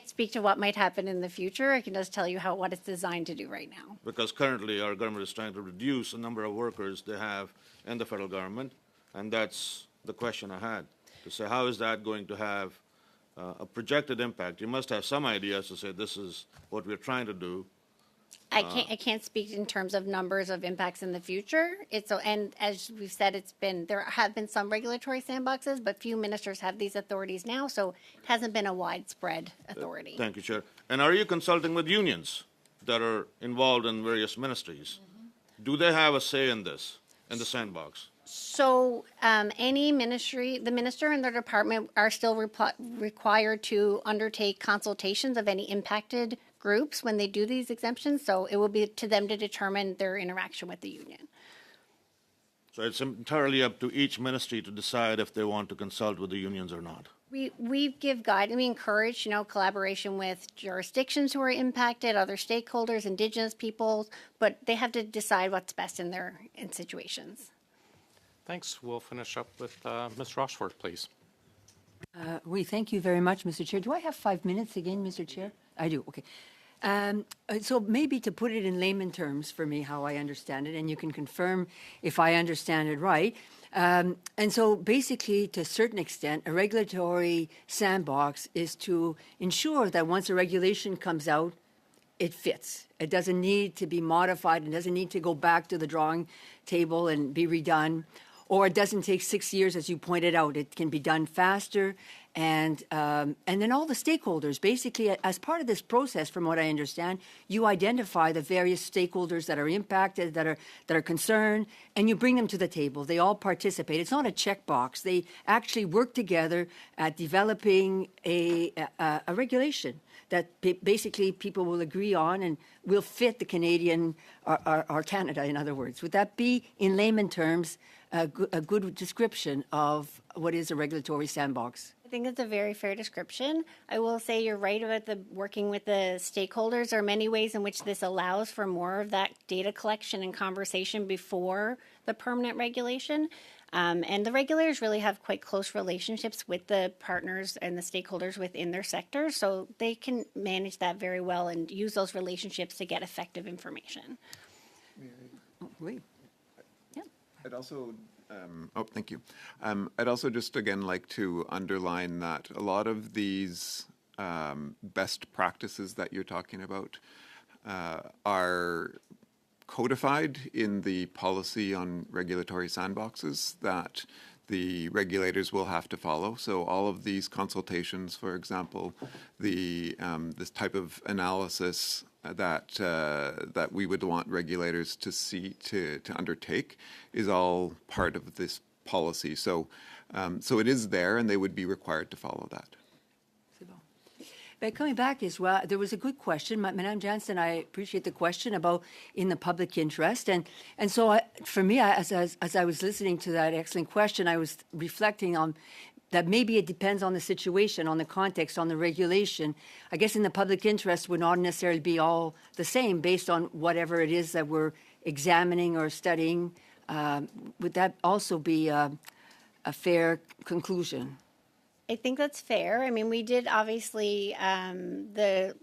Speak to what might happen in the future. I can just tell you what it's designed to do right now. Because currently our government is trying to reduce the number of workers they have in the federal government, and that's the question I had, to say how is that going to have a projected impact? You must have some ideas to say this is what we're trying to do. I can't speak in terms of numbers of impacts in the future. And as we've said, there have been some regulatory sandboxes, but few ministers have these authorities now, so it hasn't been a widespread authority. Thank you, Chair. And are you consulting with unions that are involved in various ministries? Mm-hmm. Do they have a say in this, in the sandbox? So any ministry, the minister and their department are still required to undertake consultations of any impacted groups when they do these exemptions. So it will be to them to determine their interaction with the union. So it's entirely up to each ministry to decide if they want to consult with the unions or not. We give guidance. We encourage, collaboration with jurisdictions who are impacted, other stakeholders, Indigenous peoples, but they have to decide what's best in situations. Thanks. We'll finish up with Ms. Rochford, please. We thank you very much, Mr. Chair. Do I have 5 minutes again, Mr. Chair? I do, okay. So maybe to put it in layman terms for me, how I understand it, and you can confirm if I understand it right. And so basically, to a certain extent, a regulatory sandbox is to ensure that once a regulation comes out, it fits. It doesn't need to be modified. It doesn't need to go back to the drawing table and be redone. Or it doesn't take 6 years, as you pointed out. It can be done faster. And then all the stakeholders, basically, as part of this process, from what I understand, you identify the various stakeholders that are impacted, that are concerned, and you bring them to the table. They all participate. It's not a checkbox. They actually work together at developing a regulation that basically people will agree on and will fit the Canadian or Canada, in other words. Would that be, in layman terms, a good description of what is a regulatory sandbox? I think it's a very fair description. I will say you're right about the working with the stakeholders. There are many ways in which this allows for more of that data collection and conversation before the permanent regulation. And the regulators really have quite close relationships with the partners and the stakeholders within their sector, so they can manage that very well and use those relationships to get effective information. Oui. I'd also Thank you. I'd also just again like to underline that a lot of these best practices that you're talking about are codified in the policy on regulatory sandboxes that the regulators will have to follow. So all of these consultations, for example, this type of analysis that we would want regulators to see to undertake is all part of this policy. So it is there, and they would be required to follow that. But coming back as well, there was a good question. Madame Jansen, I appreciate the question about in the public interest. And so for me, as I was listening to that excellent question, I was reflecting on that maybe it depends on the situation, on the context, on the regulation. I guess in the public interest would not necessarily be all the same based on whatever it is that we're examining or studying. Would that also be a fair conclusion? I think that's fair. I mean, we did obviously the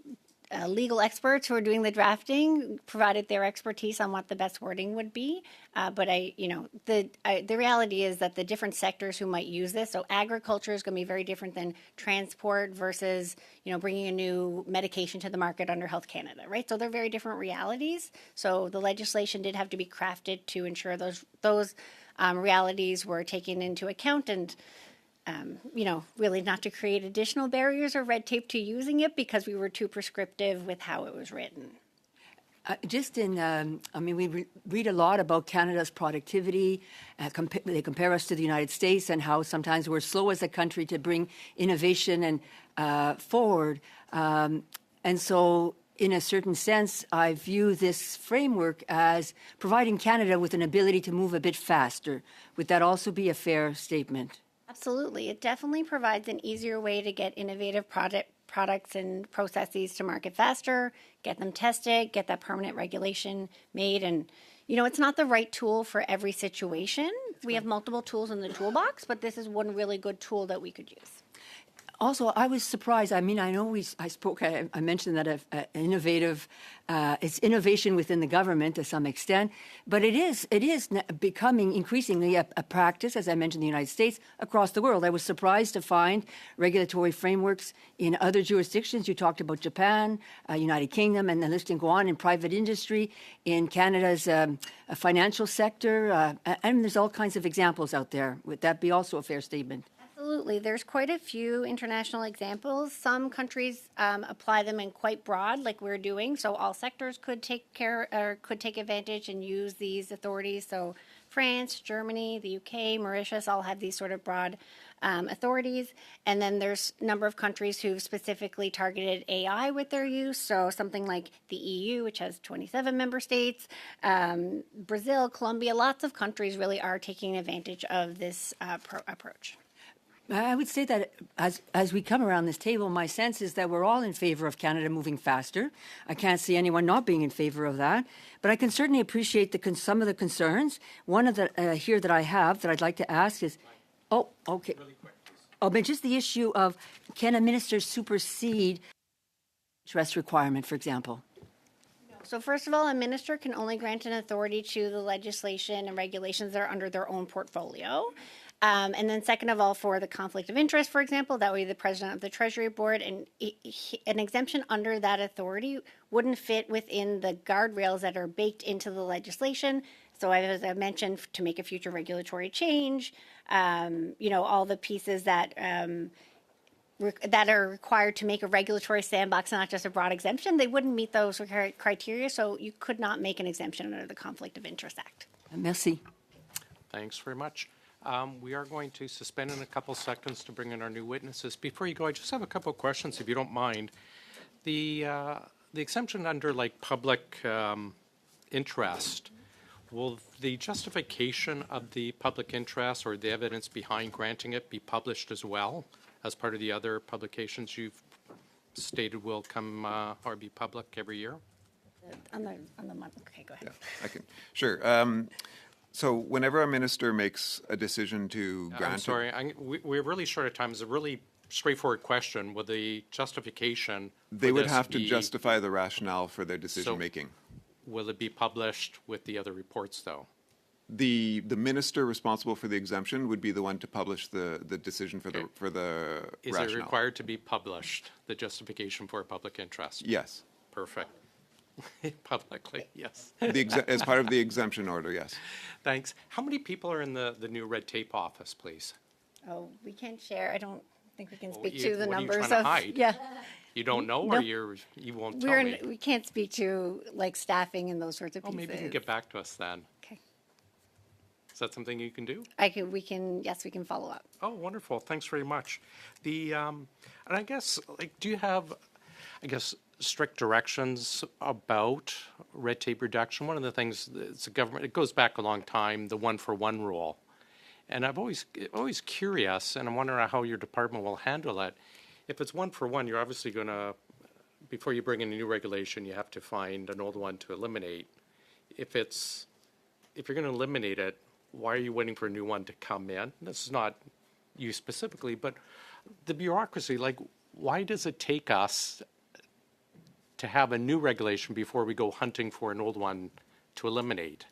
legal experts who are doing the drafting provided their expertise on what the best wording would be. But the reality is that the different sectors who might use this. So agriculture is going to be very different than transport versus bringing a new medication to the market under Health Canada, right? So they're very different realities. So the legislation did have to be crafted to ensure those realities were taken into account and. Really not to create additional barriers or red tape to using it because we were too prescriptive with how it was written. We read a lot about Canada's productivity. They compare us to the United States and how sometimes we're slow as a country to bring innovation and forward. And so, in a certain sense, I view this framework as providing Canada with an ability to move a bit faster. Would that also be a fair statement? Absolutely. It definitely provides an easier way to get innovative products and processes to market faster, get them tested, get that permanent regulation made. And, it's not the right tool for every situation. We have multiple tools in the toolbox, but this is one really good tool that we could use. Also, I was surprised. I mean, I mentioned that innovative, it's innovation within the government to some extent, but it is becoming increasingly a practice, as I mentioned, in the United States, across the world. I was surprised to find regulatory frameworks in other jurisdictions. You talked about Japan, United Kingdom, and the list can go on in private industry, in Canada's financial sector, and there's all kinds of examples out there. Would that be also a fair statement? Absolutely. There's quite a few international examples. Some countries apply them in quite broad, like we're doing. So all sectors could take advantage and use these authorities. So France, Germany, the UK, Mauritius all have these sort of broad authorities. And then there's a number of countries who've specifically targeted AI with their use. So something like the EU, which has 27 member states, Brazil, Colombia, lots of countries really are taking advantage of this approach. I would say that as we come around this table, my sense is that we're all in favor of Canada moving faster. I can't see anyone not being in favor of that. But I can certainly appreciate some of the concerns. One of the here that I have that I'd like to ask is, okay. Really quick, but just the issue of can a minister supersede interest requirement, for example? So first of all, a minister can only grant an authority to the legislation and regulations that are under their own portfolio. And then second of all, for the conflict of interest, for example, that would be the president of the Treasury Board, and an exemption under that authority wouldn't fit within the guardrails that are baked into the legislation. So as I mentioned, to make a future regulatory change, all the pieces that are required to make a regulatory sandbox, not just a broad exemption, they wouldn't meet those criteria. So you could not make an exemption under the Conflict of Interest Act. Merci. Thanks very much. We are going to suspend in a couple seconds to bring in our new witnesses. Before you go, I just have a couple of questions, if you don't mind. The exemption under public interest, will the justification of the public interest or the evidence behind granting it be published as well as part of the other publications you've stated will come or be public every year? On the month. Okay, go ahead. Yeah, I can. Sure. So whenever a minister makes a decision to grant... I'm sorry, we're really short of time. It's a really straightforward question. Will the justification... They would have to justify the rationale for their decision-making. Will it be published with the other reports, though? The minister responsible for the exemption would be the one to publish the decision for the Is rationale. it required to be published, the justification for public interest? Yes. Perfect. Publicly, yes. As part of the exemption order, yes. Thanks. How many people are in the new red tape office, please? Oh, we can't share. I don't think we can Well, speak you- to the what are you numbers trying of. to hide? Yeah, You don't know, No. or you won't tell me? we can't speak to like staffing and those sorts of Oh, pieces. maybe you can get back to us then. Okay. Is that something you can do? Yes, we can follow up. Oh, wonderful. Thanks very much. And I guess, do you have, strict directions about red tape reduction? One of the things that's a government, it goes back a long time, the 1-for-1 rule. And I've always curious, and I'm wondering how your department will handle it. If it's 1-for-1, you're obviously going to, before you bring in a new regulation, you have to find an old one to eliminate. If you're going to eliminate it, why are you waiting for a new one to come in? This is not you specifically, but the bureaucracy, why does it take us to have a new regulation before we go hunting for an old one to eliminate?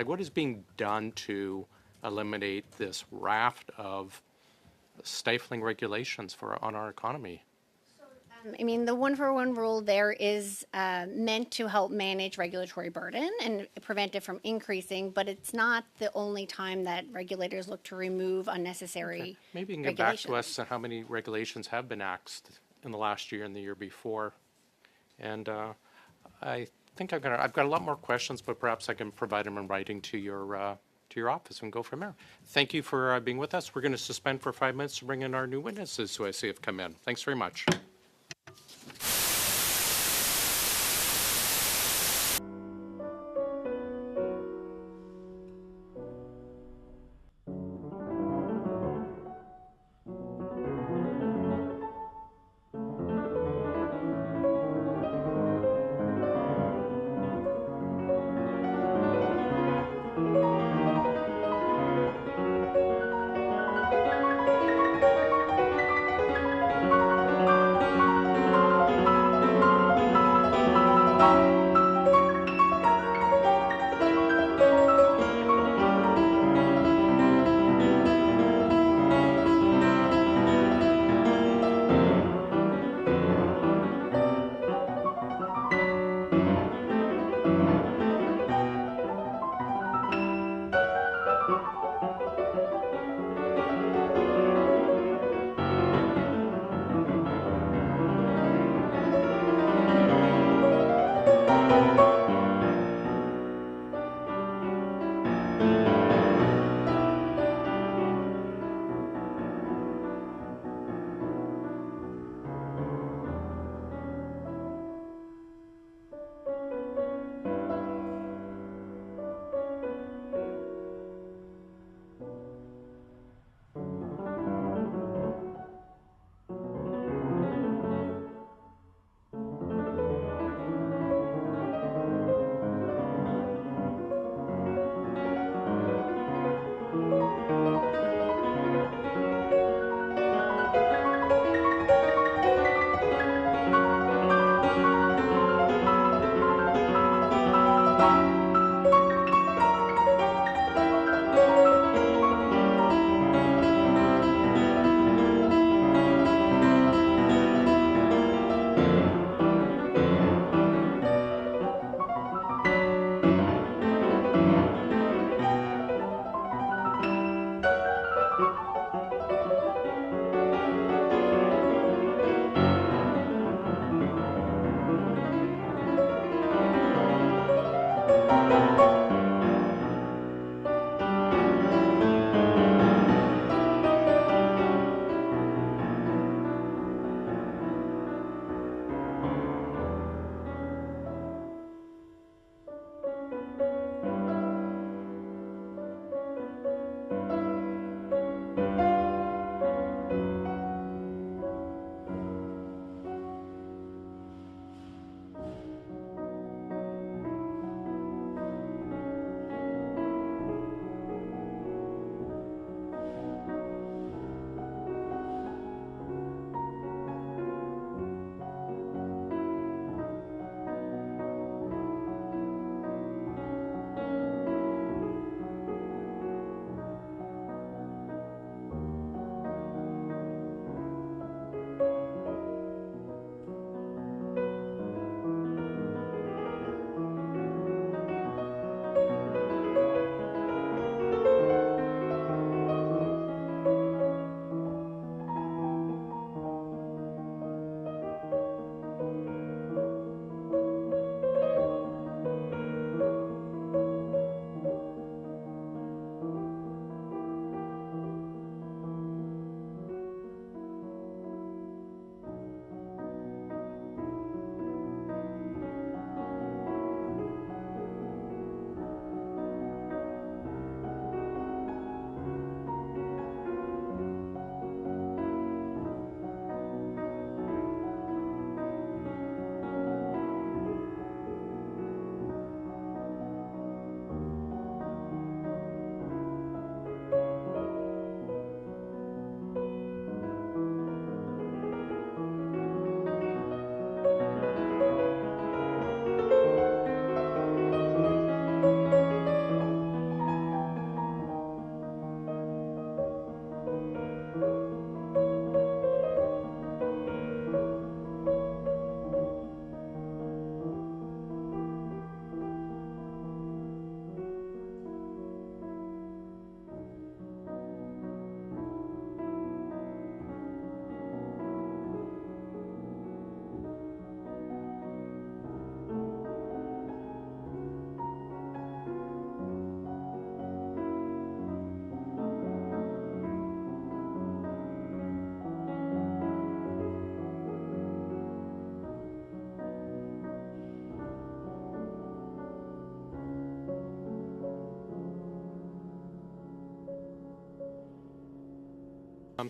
What is being done to eliminate this raft of stifling regulations on our economy? I mean, the 1-for-1 rule there is meant to help manage regulatory burden and prevent it from increasing, but it's not the only time that regulators look to remove unnecessary Maybe you can get back to us on how many regulations have been axed in the last year and the year before. And I think I've got a lot more questions, but perhaps I can provide them in writing to your office and go from there. Thank you for being with us. We're going to suspend for 5 minutes to bring in our new witnesses who I see have come in. Thanks very much.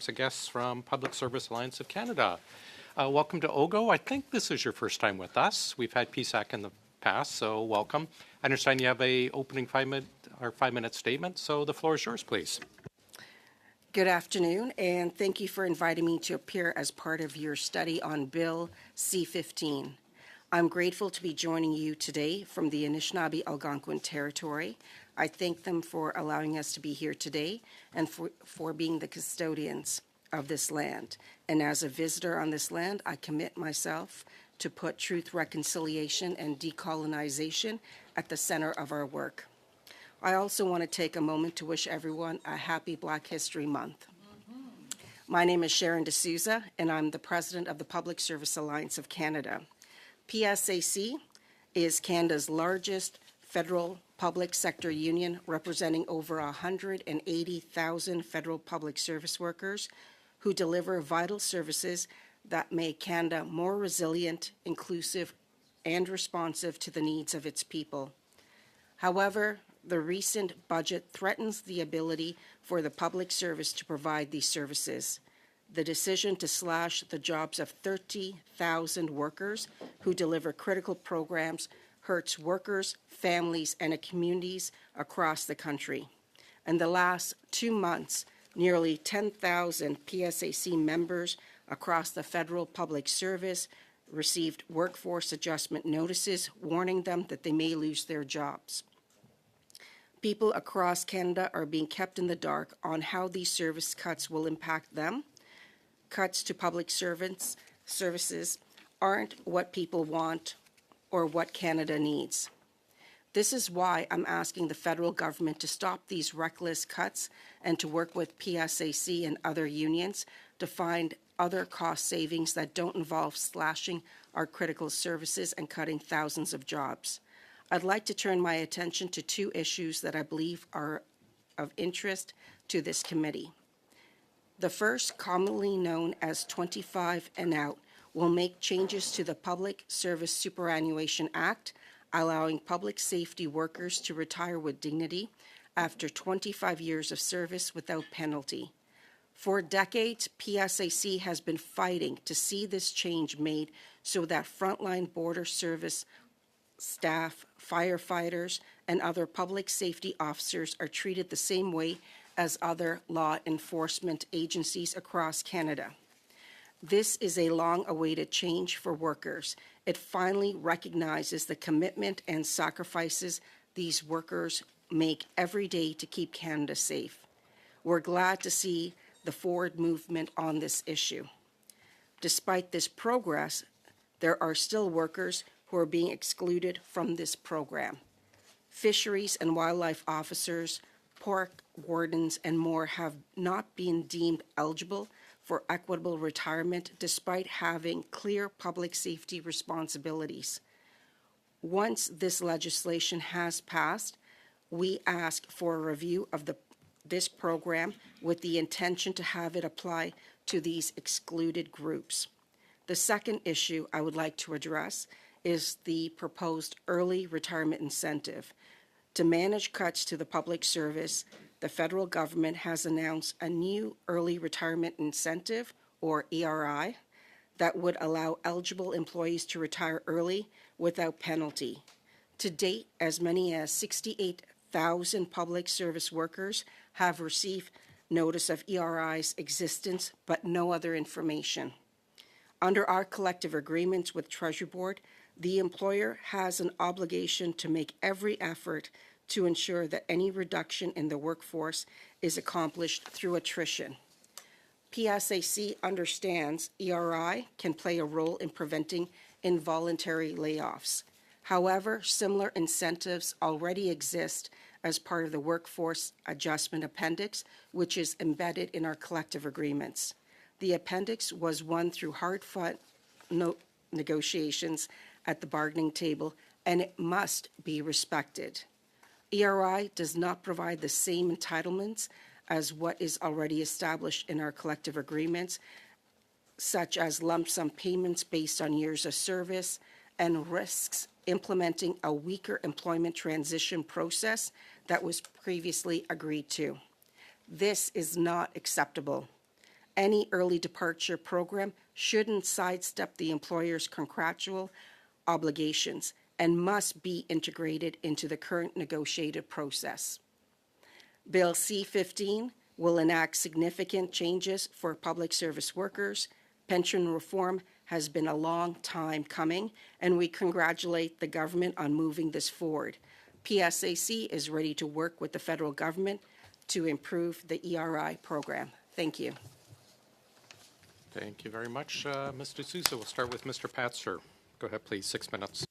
some guests from Public Service Alliance of Canada. Welcome to OGGO. I think this is your first time with us. We've had PSAC in the past, so welcome. I understand you have a opening 5-minute statement, so the floor is yours, please. Good afternoon, and thank you for inviting me to appear as part of your study on Bill C-15. I'm grateful to be joining you today from the Anishinaabe-Algonquin Territory. I thank them for allowing us to be here today and for being the custodians of this land. And as a visitor on this land, I commit myself to put truth, reconciliation, and decolonization at the center of our work. I also want to take a moment to wish everyone a happy Black History Month. My name is Sharon D'Souza, and I'm the president of the Public Service Alliance of Canada. PSAC is Canada's largest federal public sector union, representing over 180,000 federal public service workers who deliver vital services that make Canada more resilient, inclusive, and responsive to the needs of its people. However, the recent budget threatens the ability for the public service to provide these services. The decision to slash the jobs of 30,000 workers who deliver critical programs hurts workers, families, and communities across the country. In the last 2 months, nearly 10,000 PSAC members across the federal public service received workforce adjustment notices warning them that they may lose their jobs. People across Canada are being kept in the dark on how these service cuts will impact them. Cuts to public services aren't what people want or what Canada needs. This is why I'm asking the federal government to stop these reckless cuts and to work with PSAC and other unions to find other cost savings that don't involve slashing our critical services and cutting thousands of jobs. I'd like to turn my attention to 2 issues that I believe are of interest to this committee. The first, commonly known as 25 and out, will make changes to the Public Service Superannuation Act, allowing public safety workers to retire with dignity after 25 years of service without penalty. For decades, PSAC has been fighting to see this change made so that frontline border service staff, firefighters, and other public safety officers are treated the same way as other law enforcement agencies across Canada. This is a long-awaited change for workers. It finally recognizes the commitment and sacrifices these workers make every day to keep Canada safe. We're glad to see the forward movement on this issue. Despite this progress, there are still workers who are being excluded from this program. Fisheries and wildlife officers, park wardens, and more have not been deemed eligible for equitable retirement despite having clear public safety responsibilities. Once this legislation has passed, we ask for a review of this program with the intention to have it apply to these excluded groups. The second issue I would like to address is the proposed early retirement incentive. To manage cuts to the public service, the federal government has announced a new early retirement incentive, or ERI, that would allow eligible employees to retire early without penalty. To date, as many as 68,000 public service workers have received notice of ERI's existence, but no other information. Under our collective agreements with Treasury Board, the employer has an obligation to make every effort to ensure that any reduction in the workforce is accomplished through attrition. PSAC understands ERI can play a role in preventing involuntary layoffs. However, similar incentives already exist as part of the Workforce Adjustment Appendix, which is embedded in our collective agreements. The appendix was won through hard-fought negotiations at the bargaining table, and it must be respected. ERI does not provide the same entitlements as what is already established in our collective agreements, such as lump sum payments based on years of service, and risks implementing a weaker employment transition process that was previously agreed to. This is not acceptable. Any early departure program shouldn't sidestep the employer's contractual obligations and must be integrated into the current negotiated process. Bill C-15 will enact significant changes for public service workers. Pension reform has been a long time coming, and we congratulate the government on moving this forward. PSAC is ready to work with the federal government to improve the ERI program. Thank you. Thank you very much, Ms. D'Souza. We'll start with Mr. Patser. Go ahead, please, 6 minutes.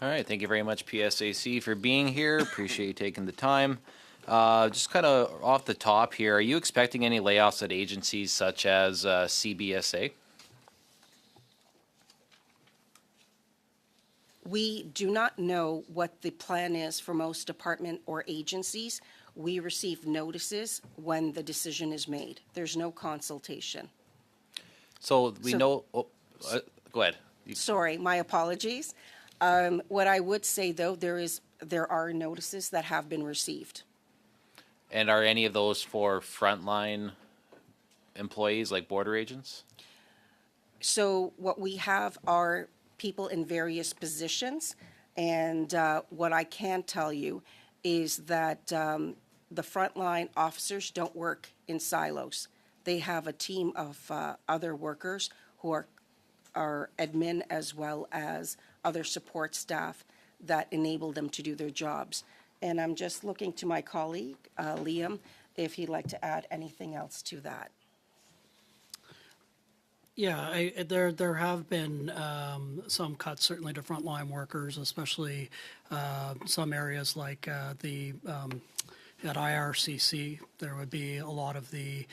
All right, thank you very much, PSAC, for being here. Appreciate you taking the time. Just kind of off the top here, are you expecting any layoffs at agencies such as CBSA? We do not know what the plan is for most department or agencies. We receive notices when the decision is made. There's no consultation. So we know. Oh, go ahead. Sorry, my apologies. What I would say, though, there are notices that have been received. And are any of those for frontline employees like border agents? So what we have are people in various positions, and what I can tell you is that the frontline officers don't work in silos. They have a team of other workers who are admin as well as other support staff that enable them to do their jobs. And I'm just looking to my colleague, Liam, if he'd like to add anything else to that. Yeah, there have been some cuts certainly to frontline workers, especially some areas like at IRCC. There would be a lot of the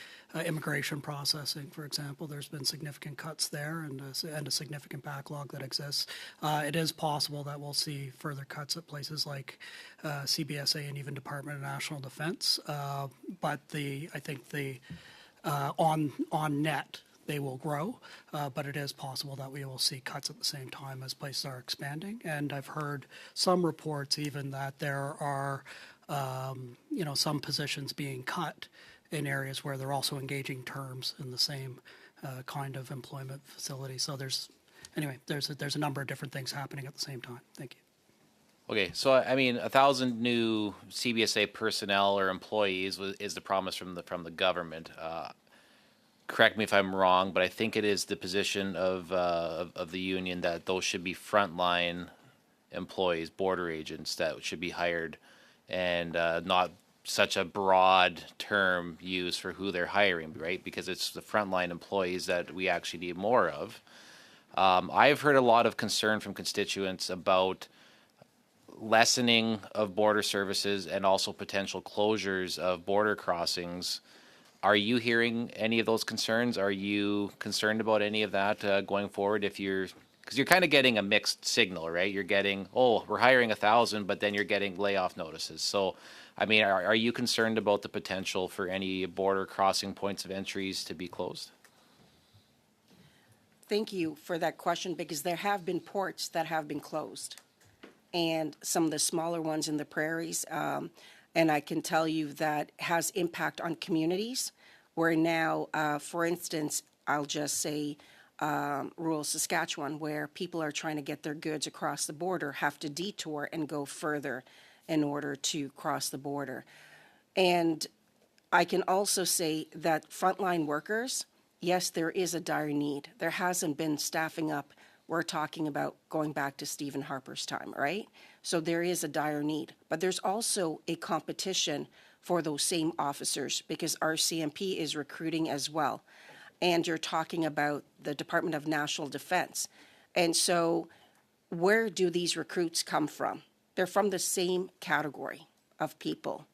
immigration processing, for example. There's been significant cuts there and a significant backlog that exists. It is possible that we'll see further cuts at places like CBSA and even Department of National Defense. But I think on net, they will grow, but it is possible that we will see cuts at the same time as places are expanding. And I've heard some reports even that there are, some positions being cut in areas where they're also engaging terms in the same kind of employment facility. So there's a number of different things happening at the same time. Thank you. Okay, so I mean, 1,000 new CBSA personnel or employees is the promise from the government. Correct me if I'm wrong, but I think it is the position of the union that those should be frontline employees, border agents that should be hired, and not such a broad term used for who they're hiring, right? Because it's the frontline employees that we actually need more of. I've heard a lot of concern from constituents about lessening of border services and also potential closures of border crossings. Are you hearing any of those concerns? Are you concerned about any of that going forward? Because you're kind of getting a mixed signal, right? You're getting, we're hiring 1,000, but then you're getting layoff notices. So, I mean, are you concerned about the potential for any border crossing points of entries to be closed? Thank you for that question, because there have been ports that have been closed, and some of the smaller ones in the prairies. And I can tell you that has impact on communities where now, for instance, I'll just say rural Saskatchewan, where people are trying to get their goods across the border, have to detour and go further in order to cross the border. And I can also say that frontline workers, yes, there is a dire need. There hasn't been staffing up. We're talking about going back to Stephen Harper's time, right? So there is a dire need. But there's also a competition for those same officers, because RCMP is recruiting as well. And you're talking about the Department of National Defense. And so where do these recruits come from? They're from the same category of people.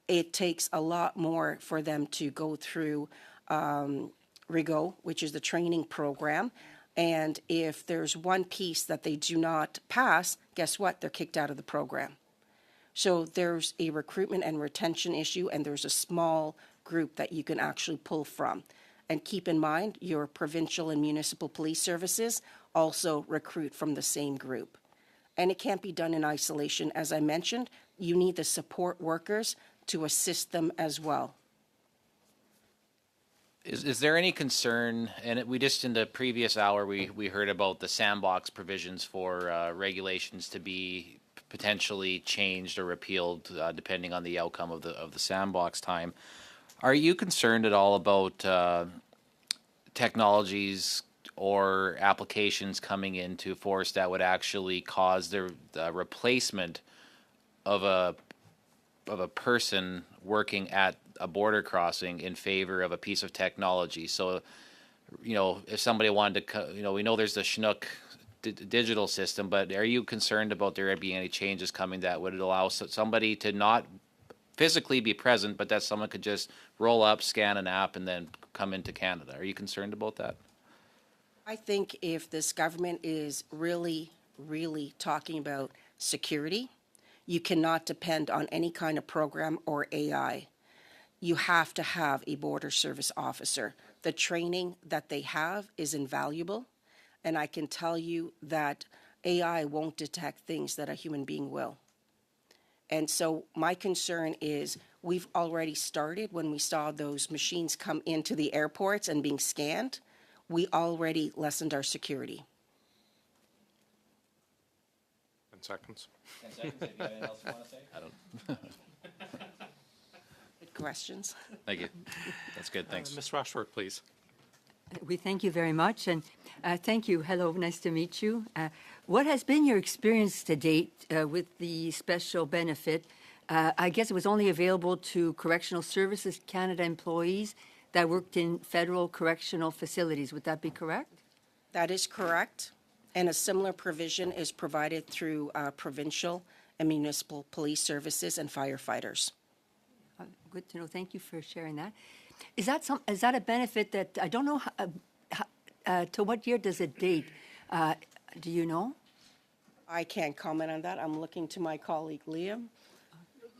It takes a lot more for them to go through OGGO, which is the training program. And if there's one piece that they do not pass, guess what? They're kicked out of the program. So there's a recruitment and retention issue, and there's a small group that you can actually pull from. And keep in mind, your provincial and municipal police services also recruit from the same group. And it can't be done in isolation. As I mentioned, you need the support workers to assist them as well. Is there any concern, and we just in the previous hour, we heard about the sandbox provisions for regulations to be potentially changed or repealed depending on the outcome of the sandbox time. Are you concerned at all about technologies or applications coming into force that would actually cause the replacement of a person working at a border crossing in favor of a piece of technology? So, if somebody wanted to, we know there's the Chinook digital system, but are you concerned about there being any changes coming that would allow somebody to not physically be present, but that someone could just roll up, scan an app, and then come into Canada? Are you concerned about that? I think if this government is really, really talking about security, you cannot depend on any kind of program or AI. You have to have a border service officer. The training that they have is invaluable, and I can tell you that AI won't detect things that a human being will. And so my concern is we've already started when we saw those machines come into the airports and being scanned. We already lessened our security. 10 seconds. 10 seconds. If you have anything else you want to say? I don't. Good questions. Thank you. That's good. Thanks. Ms. Rochford, please. We thank you very much, and thank you. Hello, nice to meet you. What has been your experience to date with the special benefit? I guess it was only available to Correctional Services Canada employees that worked in federal correctional facilities. Would that be correct? That is correct. And a similar provision is provided through provincial and municipal police services and firefighters. Good to know. Thank you for sharing that. Is that a benefit that I don't know? To what year does it date? Do you know? I can't comment on that. I'm looking to my colleague Liam.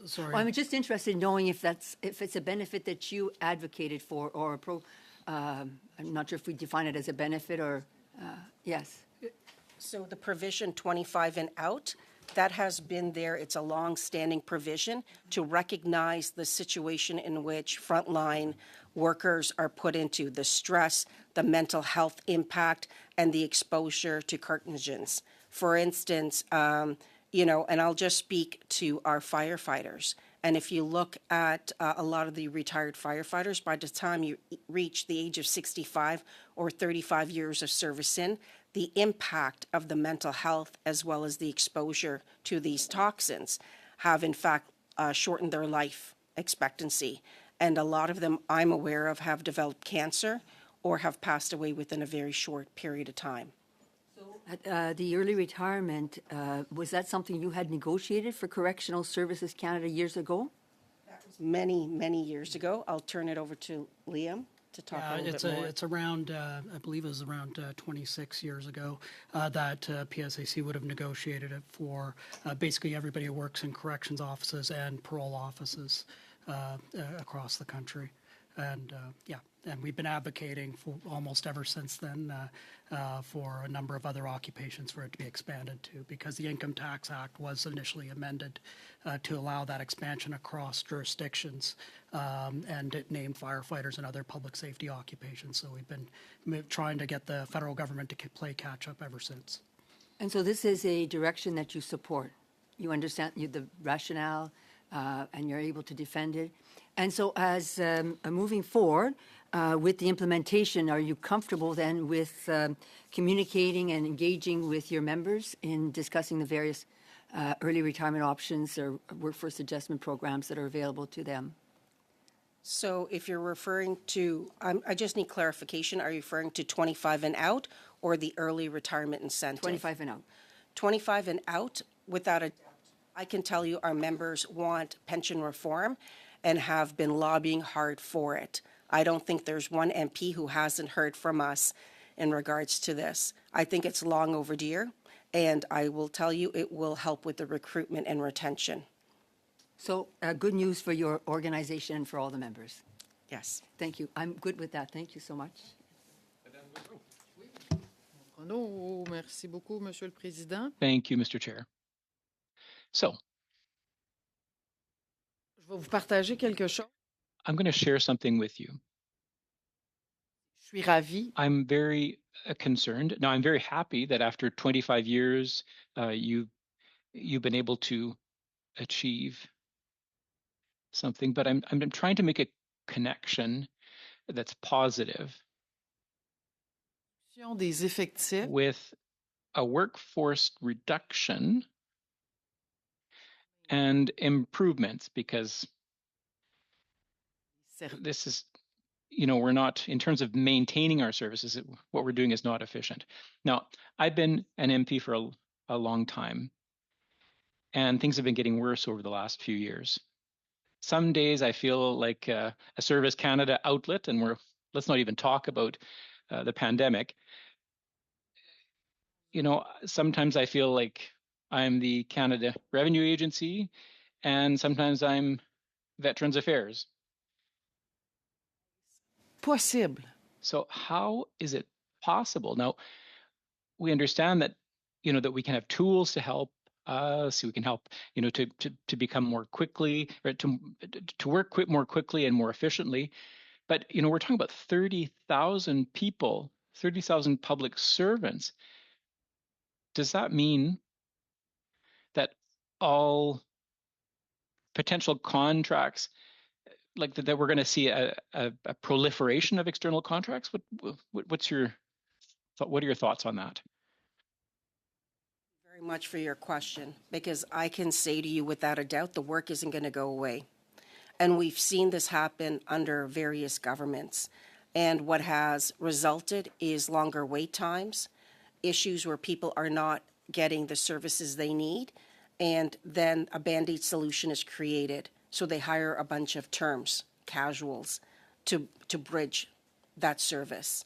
Sorry. Well, I'm just interested in knowing if it's a benefit that you advocated for or a pro. I'm not sure if we define it as a benefit or yes. So the provision 25 and out, that has been there. It's a long-standing provision to recognize the situation in which frontline workers are put into, the stress, the mental health impact, and the exposure to carcinogens. For instance, and I'll just speak to our firefighters. And if you look at a lot of the retired firefighters, by the time you reach the age of 65 or 35 years of service the impact of the mental health as well as the exposure to these toxins have in fact shortened their life expectancy. And a lot of them I'm aware of have developed cancer or have passed away within a very short period of time. The early retirement, was that something you had negotiated for Correctional Services Canada years ago? That was many, many years ago. I'll turn it over to Liam to talk a little bit more. It's around, I believe it was around 26 years ago that PSAC would have negotiated it for basically everybody who works in corrections offices and parole offices across the country. And and we've been advocating for almost ever since then for a number of other occupations for it to be expanded to, because the Income Tax Act was initially amended to allow that expansion across jurisdictions, and it named firefighters and other public safety occupations. So we've been trying to get the federal government to play catch up ever since. And so this is a direction that you support. You understand the rationale, and you're able to defend it. And so as moving forward with the implementation, are you comfortable then with communicating and engaging with your members in discussing the various early retirement options or workforce adjustment programs that are available to them? So if you're referring to, I just need clarification, are you referring to 25 and out or the early retirement incentive? 25 and out. 25 and out, without a doubt. I can tell you our members want pension reform and have been lobbying hard for it. I don't think there's one MP who hasn't heard from us in regards to this. I think it's long overdue, and I will tell you it will help with the recruitment and retention. So good news for your organization and for all the members. Yes. Thank you. I'm good with that. Thank you so much. No, merci beaucoup, Monsieur le Président. Thank you, Mr. Chair. So Je vais vous partager quelque chose. I'm going to share something with you. Je suis ravie. I'm very concerned. Now, I'm very happy that after 25 years, you've been able to achieve something, but I'm trying to make a connection that's positive Des effectifs. with a workforce reduction and improvements, because this is, we're not, in terms of maintaining our services, what we're doing is not efficient. Now, I've been an MP for a long time, and things have been getting worse over the last few years. Some days I feel like a Service Canada outlet, and let's not even talk about the pandemic. Sometimes I feel like I'm the Canada Revenue Agency, and sometimes I'm Veterans Affairs. Possible. So how is it possible? Now, we understand that, that we can have tools to help us, we can help, to become more quickly, or to work more quickly and more efficiently. But, we're talking about 30,000 people, 30,000 public servants. Does that mean that all potential contracts, like that we're going to see a proliferation of external contracts? What are your thoughts on that? Very much for your question, because I can say to you without a doubt the work isn't going to go away. And we've seen this happen under various governments. And what has resulted is longer wait times, issues where people are not getting the services they need, and then a Band-Aid solution is created. So they hire a bunch of terms, casuals, to bridge that service.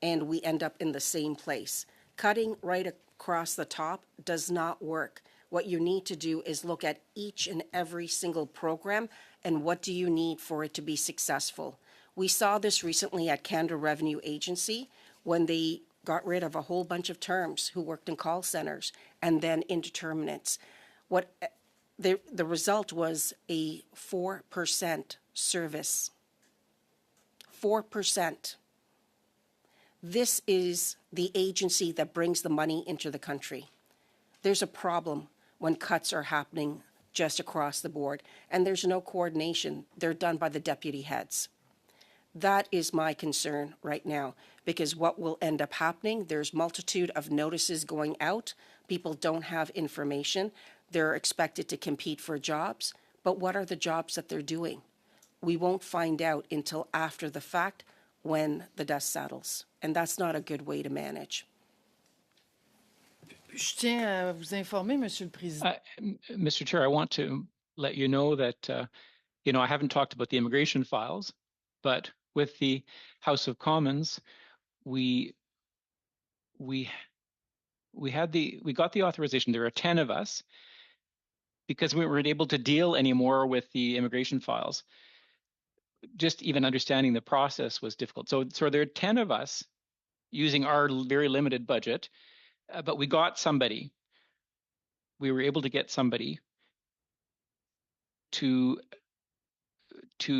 And we end up in the same place. Cutting right across the top does not work. What you need to do is look at each and every single program and what do you need for it to be successful. We saw this recently at Canada Revenue Agency when they got rid of a whole bunch of terms who worked in call centers and then indeterminates. The result was a 4% service. 4%. This is the agency that brings the money into the country. There's a problem when cuts are happening just across the board, and there's no coordination. They're done by the deputy heads. That is my concern right now, because what will end up happening, there's multitude of notices going out. People don't have information. They're expected to compete for jobs, but what are the jobs that they're doing? We won't find out until after the fact when the dust settles, and that's not a good way to manage. Je tiens à vous informer, Monsieur le Président. Mr. Chair, I want to let you know that, I haven't talked about the immigration files, but with the House of Commons, we got the authorization. There are 10 of us, because we weren't able to deal anymore with the immigration files. Just even understanding the process was difficult. So there are 10 of us using our very limited budget, but we got somebody. We were able to get somebody to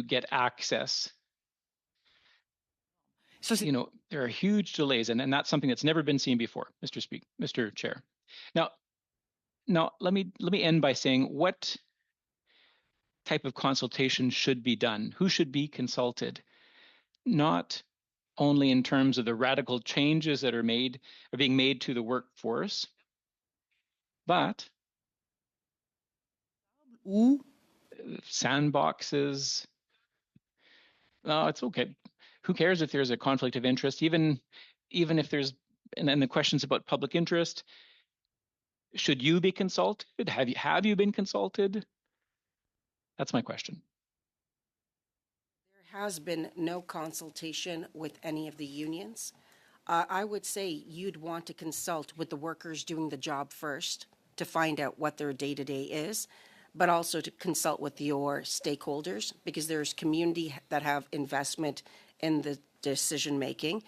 get access. So, there are huge delays, and that's something that's never been seen before, Mr. Chair. Now let me end by saying what type of consultation should be done, who should be consulted, not only in terms of the radical changes that are being made to the workforce, but sandboxes. No, it's okay. Who cares if there's a conflict of interest, even if there's, and then the questions about public interest. Should you be consulted? Have you been consulted? That's my question. There has been no consultation with any of the unions. I would say you'd want to consult with the workers doing the job first to find out what their day-to-day is, but also to consult with your stakeholders, because there's community that have investment in the decision-making.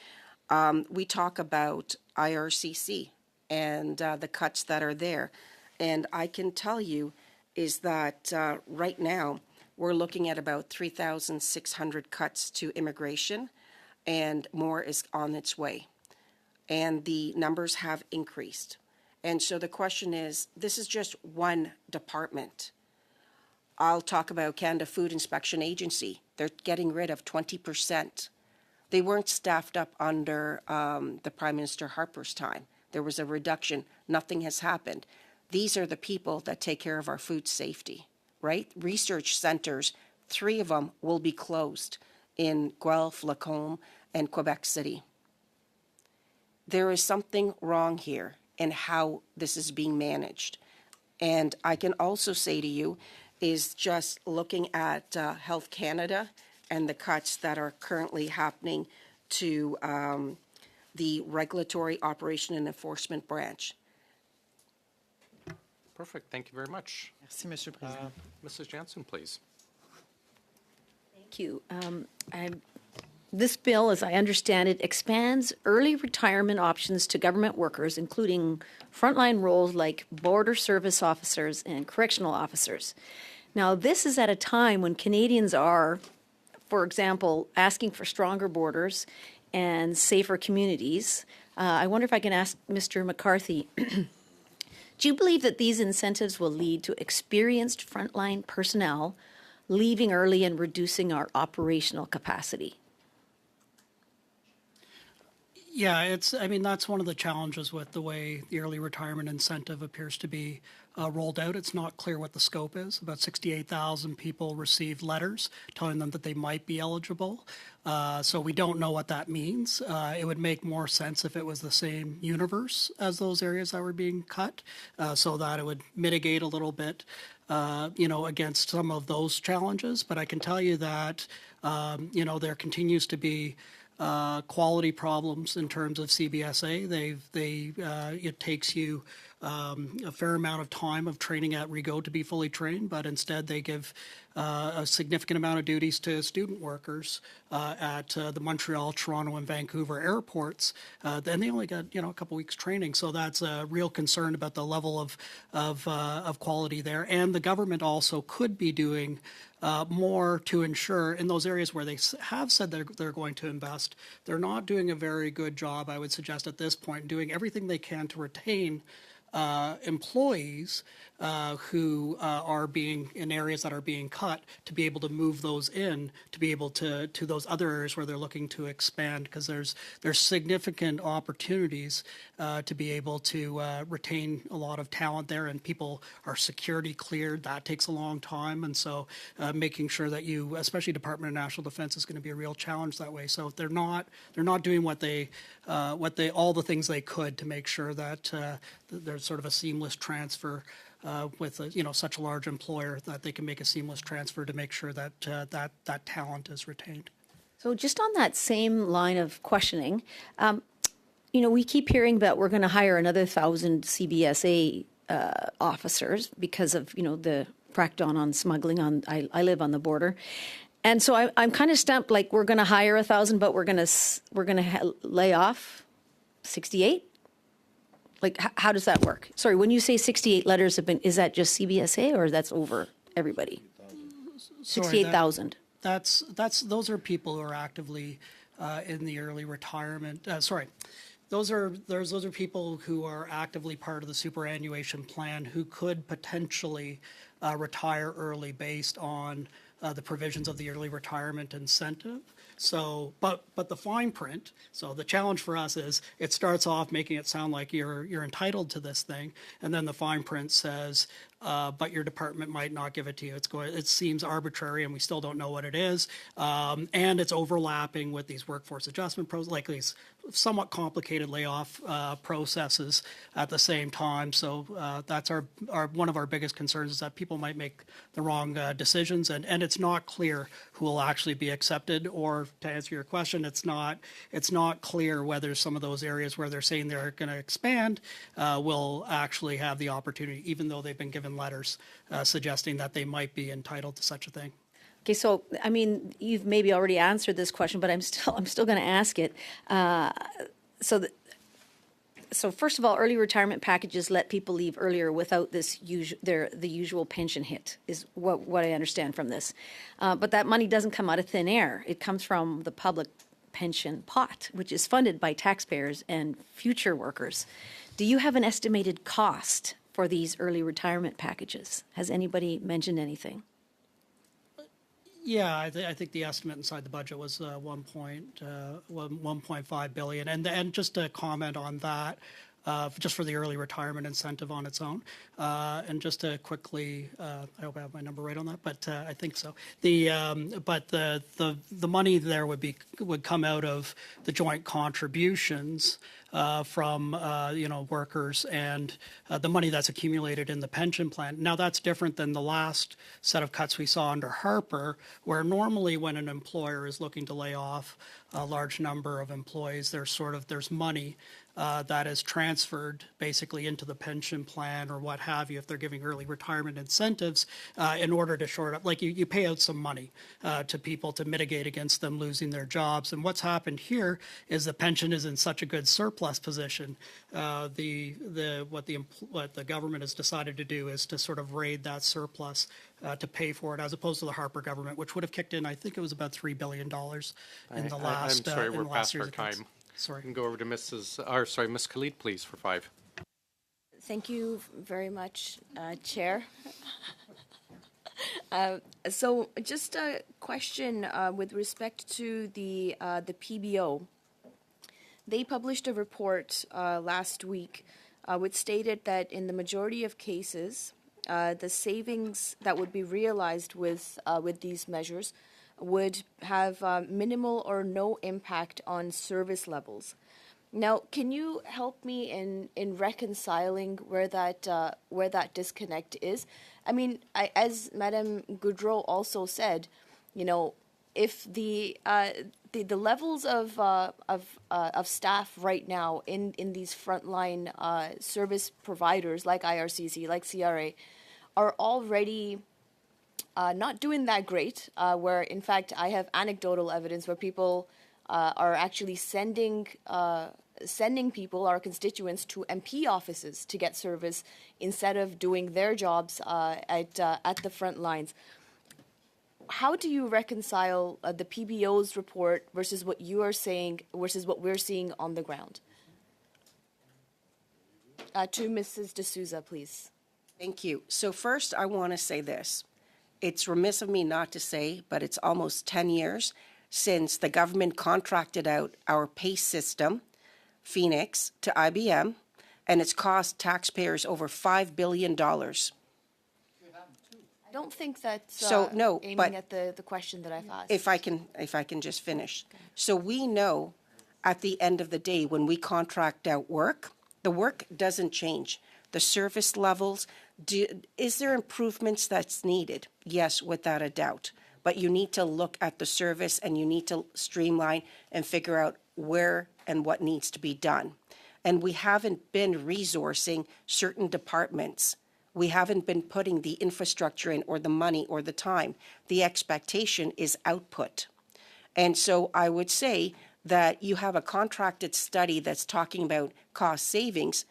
We talk about IRCC and the cuts that are there. And I can tell you is that right now we're looking at about 3,600 cuts to immigration. and more is on its way. And the numbers have increased. And so the question is, this is just one department. I'll talk about Canada Food Inspection Agency. They're getting rid of 20%. They weren't staffed up under the Prime Minister Harper's time. There was a reduction. Nothing has happened. These are the people that take care of our food safety, right? Research centers, 3 of them will be closed in Guelph, Lacombe, and Quebec City. There is something wrong here in how this is being managed. And I can also say to you, is just looking at Health Canada and the cuts that are currently happening to the Regulatory Operation and Enforcement Branch. Perfect. Thank you very much. Merci, Monsieur le Président. Mrs. Jansen, please. Thank you. This bill, as I understand it, expands early retirement options to government workers, including frontline roles like border service officers and correctional officers. Now, this is at a time when Canadians are, for example, asking for stronger borders and safer communities. I wonder if I can ask Mr. McCarthy, do you believe that these incentives will lead to experienced frontline personnel leaving early and reducing our operational capacity? Yeah, that's one of the challenges with the way the early retirement incentive appears to be rolled out. It's not clear what the scope is. About 68,000 people received letters telling them that they might be eligible. So we don't know what that means. It would make more sense if it was the same universe as those areas that were being cut, so that it would mitigate a little bit, against some of those challenges. But I can tell you that, there continues to be quality problems in terms of CBSA. It takes you a fair amount of time of training at OGGO to be fully trained, but instead they give a significant amount of duties to student workers at the Montreal, Toronto, and Vancouver airports. Then they only got a couple weeks training, so that's a real concern about the level of quality there. And the government also could be doing more to ensure in those areas where they have said they're going to invest. They're not doing a very good job, I would suggest at this point, doing everything they can to retain employees who are being in areas that are being cut, to be able to move those in, to be able to those other areas where they're looking to expand, because there's significant opportunities to be able to retain a lot of talent there, and people are security cleared. That takes a long time, and so making sure that you, especially Department of National Defense, is going to be a real challenge that way. So they're not doing all the things they could to make sure that there's sort of a seamless transfer with such a large employer, that they can make a seamless transfer to make sure that that talent is retained. So just on that same line of questioning, we keep hearing that we're going to hire another 1,000 CBSA officers because of the crackdown on smuggling. I live on the border, and so I'm kind of stumped. Like, we're going to hire 1,000, but we're going to lay off 68. Like, how does that work? Sorry, when you say 68 letters have been, is that just CBSA, or that's over everybody? 68,000. Those are people who are actively in the early retirement. Those are people who are actively part of the superannuation plan, who could potentially retire early based on the provisions of the early retirement incentive. So, but the fine print. So the challenge for us is, it starts off making it sound like you're entitled to this thing, and then the fine print says, but your department might not give it to you. It seems arbitrary, and we still don't know what it is, and it's overlapping with these workforce adjustment like these somewhat complicated layoff processes at the same time. So that's our one of our biggest concerns, is that people might make the wrong decisions, and it's not clear who will actually be accepted. Or, to answer your question, it's not clear whether some of those areas where they're saying they're going to expand will actually have the opportunity, even though they've been given letters suggesting that they might be entitled to such a thing. Okay, so you've maybe already answered this question, but I'm still going to ask it. So first of all, early retirement packages let people leave earlier without the usual pension hit, is what I understand from this. But that money doesn't come out of thin air. It comes from the public pension pot, which is funded by taxpayers and future workers. Do you have an estimated cost for these early retirement packages? Has anybody mentioned anything? Yeah, I think the estimate inside the budget was 1.5 billion, and just to comment on that, just for the early retirement incentive on its own, and just to quickly, I hope I have my number right on that, but I think so. But the money there would come out of the joint contributions from workers and the money that's accumulated in the pension plan. Now that's different than the last set of cuts we saw under Harper, where normally when an employer is looking to lay off a large number of employees, there's money that is transferred basically into the pension plan or what have you if they're giving early retirement incentives in order to shore up, like you pay out some money to people to mitigate against them losing their jobs. And what's happened here is the pension is in such a good surplus position. What the government has decided to do is to sort of raid that surplus to pay for it, as opposed to the Harper government, which would have kicked in, I think it was about $3 billion in the last. I'm sorry, in we're the last past our series of cuts. time. Sorry. We can go over to Miss Khalid, please, for 5. Thank you very much, Chair. So just a question with respect to the PBO. They published a report last week which stated that in the majority of cases, the savings that would be realized with these measures would have minimal or no impact on service levels. Now, can you help me in reconciling where that disconnect is? I mean, as Madame Goudreau also said, if the levels of staff right now in these frontline service providers like IRCC, like CRA, are already not doing that great, where in fact I have anecdotal evidence where people are actually sending people, our constituents, to MP offices to get service instead of doing their jobs at the front lines. How do you reconcile the PBO's report versus what you are saying versus what we're seeing on the ground? To Mrs. D'Souza, please. Thank you. So first, I want to say this. It's remiss of me not to say, but it's almost 10 years since the government contracted out our PACE system, Phoenix, to IBM, and it's cost taxpayers over $5 billion. I don't think that's aiming at the question that I've asked. If I can just finish. Okay. So we know at the end of the day when we contract out work, the work doesn't change. The service levels, is there improvements that's needed? Yes, without a doubt. But you need to look at the service and you need to streamline and figure out where and what needs to be done. And we haven't been resourcing certain departments. We haven't been putting the infrastructure in or the money or the time. The expectation is output. And so I would say that you have a contracted study that's talking about cost savings,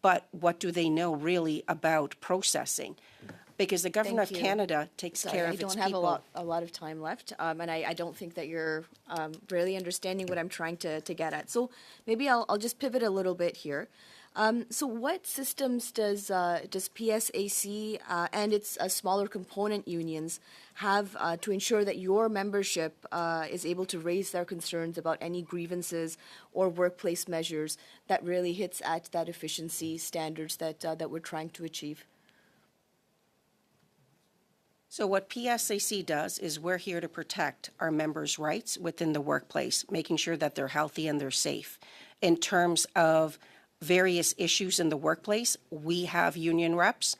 but what do they know really about processing? Because the government of Canada takes care of its people. I don't have a lot of time left, and I don't think that you're really understanding what I'm trying to get at. So maybe I'll just pivot a little bit here. So what systems does PSAC and its smaller component unions have to ensure that your membership is able to raise their concerns about any grievances or workplace measures that really hits at that efficiency standards that we're trying to achieve? So what PSAC does is we're here to protect our members' rights within the workplace, making sure that they're healthy and they're safe. In terms of various issues in the workplace, we have union reps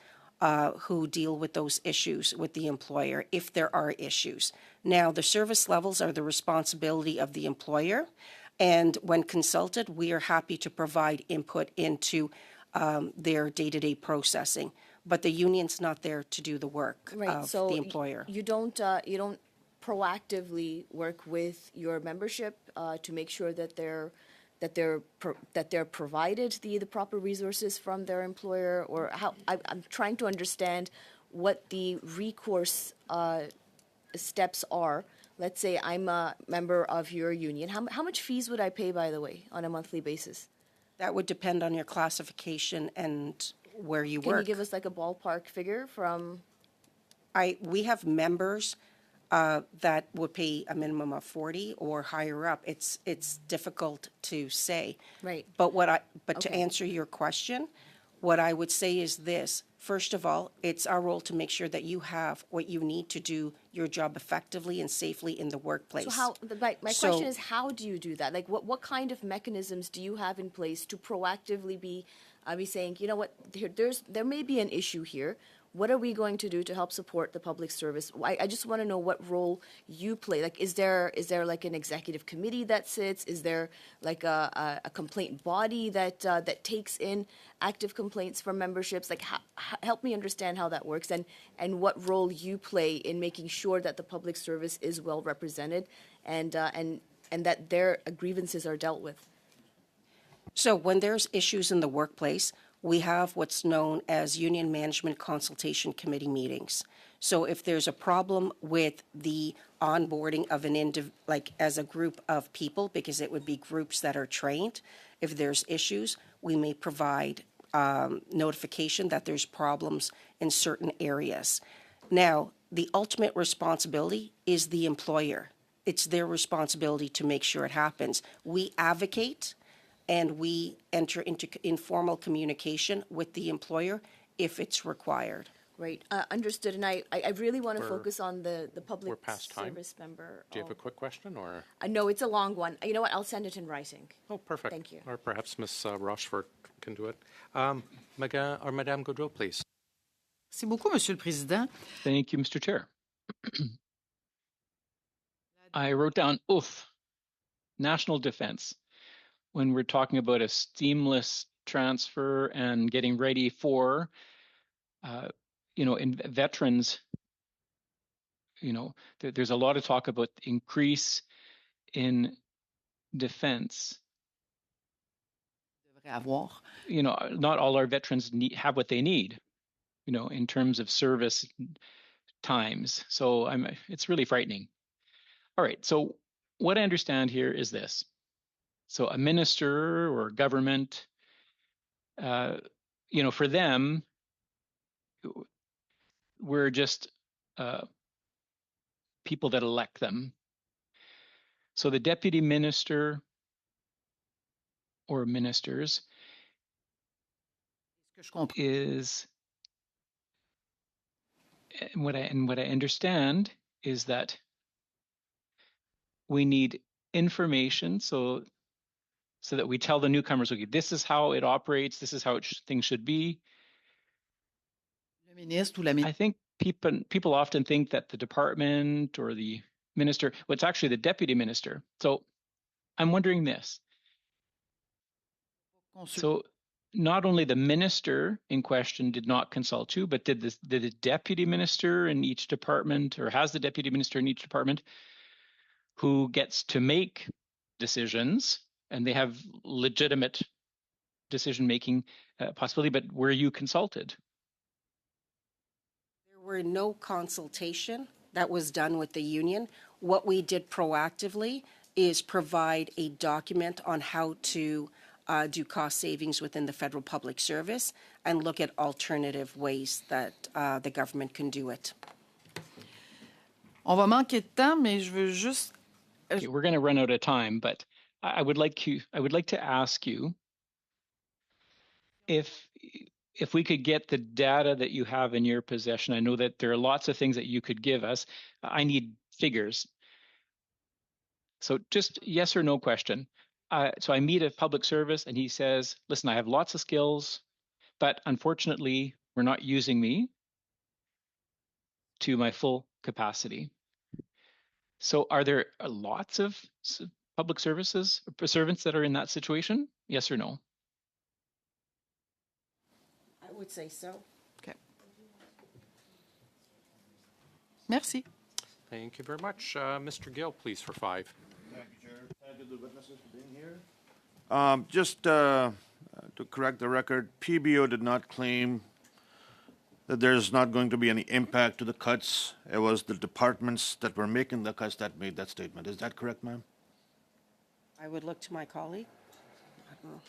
who deal with those issues with the employer if there are issues. Now, the service levels are the responsibility of the employer, and when consulted, we are happy to provide input into their day-to-day processing. But the union's not there to do the work of the employer. You don't proactively work with your membership to make sure that they're provided the proper resources from their employer, or how? I'm trying to understand what the recourse steps are let's say I'm a member of your union. How much fees would I pay, by the way, on a monthly basis? That would depend on your classification and where you Can work. you give us like a ballpark figure from? We have members that would pay a minimum of 40 or higher up. It's difficult to say. Right. But to Okay. answer your question, what I would say is this. First of all, it's our role to make sure that you have what you need to do your job effectively and safely in the workplace. So how, my So- question is, how do you do that? Like, what kind of mechanisms do you have in place to proactively be saying, you know what, there may be an issue here. What are we going to do to help support the public service? I just want to know what role you play. Like, is there like an executive committee that sits? Is there like a complaint body that takes in active complaints from memberships? Like, help me understand how that works and what role you play in making sure that the public service is well represented and that their grievances are dealt with. So when there's issues in the workplace, we have what's known as Union Management Consultation Committee meetings. So if there's a problem with the onboarding of as a group of people, because it would be groups that are trained, if there's issues, we may provide notification that there's problems in certain areas. Now, the ultimate responsibility is the employer. It's their responsibility to make sure it happens. We advocate and we enter into informal communication with the employer if it's required. Right, understood. And I really want to focus on the We're public past time. service member. Do you have a quick question, or? No, it's a long one. You know what? I'll send it in writing. Oh, perfect. Thank you. Or perhaps Ms. Rochefort can do it. Madame Gaudreau, please. Merci beaucoup, Monsieur le Président. Thank you, Mr. Chair. I wrote down, national defense. When we're talking about a seamless transfer and getting ready for, in veterans, there's a lot of talk about increase in defense. Not all our veterans have what they need, in terms of service times. So it's really frightening. All right. So what I understand here is this. So a minister or government, for them, we're just people that elect them. So the deputy minister or ministers is, and what I understand is that we need information so that we tell the newcomers, okay, this is how it operates, this is how things should be. I think people often think that the department or the minister, well, it's actually the deputy minister. So I'm wondering this. So not only the minister in question did not consult you, but did the deputy minister in each department, or has the deputy minister in each department, who gets to make decisions, and they have legitimate decision-making possibility, but were you consulted? There were no consultation that was done with the union. What we did proactively is provide a document on how to do cost savings within the federal public service and look at alternative ways that the government can do it. On va manquer de temps, mais je veux juste. Okay, we're going to run out of time, but I would like to ask you if we could get the data that you have in your possession. I know that there are lots of things that you could give us. I need figures. So just yes or no question. So I meet a public service and he says, listen, I have lots of skills, but unfortunately, we're not using me to my full capacity. So are there lots of public services, servants that are in that situation? Yes or no? I would say so. Okay. Merci. Thank you very much. Mr. Gill, please, for 5. Thank you, Chair. Thank you to the witnesses for being here. Just to correct the record, PBO did not claim that there's not going to be any impact to the cuts. It was the departments that were making the cuts that made that statement. Is that correct, ma'am? I would look to my colleague. I don't know.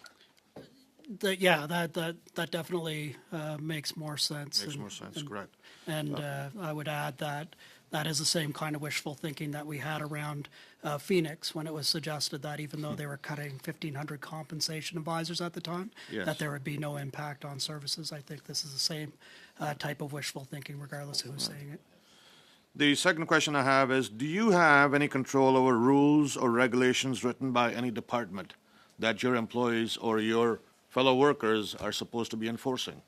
Yeah, that definitely makes more sense. Makes more sense, correct. And I would add that that is the same kind of wishful thinking that we had around Phoenix when it was suggested that even though they were cutting 1,500 compensation advisors at the time, Yes. that there would be no impact on services. I think this is the same type of wishful thinking, regardless of who's saying it. The second question I have is, do you have any control over rules or regulations written by any department that your employees or your fellow workers are supposed to be enforcing?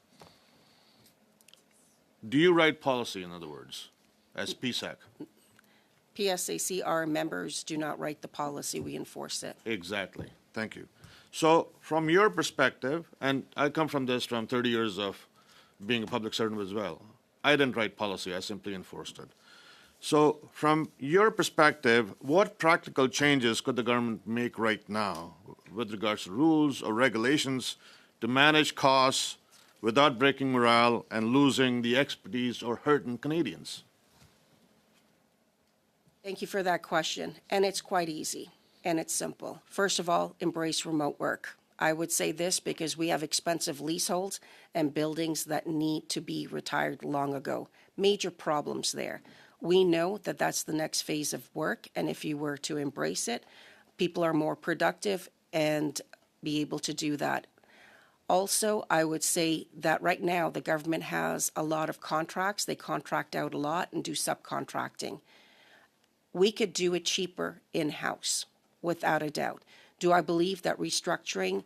Do you write policy, in other words, as PSAC? PSAC, our members do not write the policy, we enforce it. Exactly. Thank you. So from your perspective, and I come from this from 30 years of being a public servant as well, I didn't write policy, I simply enforced it. So from your perspective, what practical changes could the government make right now with regards to rules or regulations to manage costs without breaking morale and losing the expertise or hurting Canadians? Thank you for that question. And it's quite easy and it's simple. First of all, embrace remote work. I would say this because we have expensive leaseholds and buildings that need to be retired long ago. Major problems there. We know that that's the next phase of work, and if you were to embrace it, people are more productive and be able to do that. Also, I would say that right now the government has a lot of contracts. They contract out a lot and do subcontracting. We could do it cheaper in-house, without a doubt. Do I believe that restructuring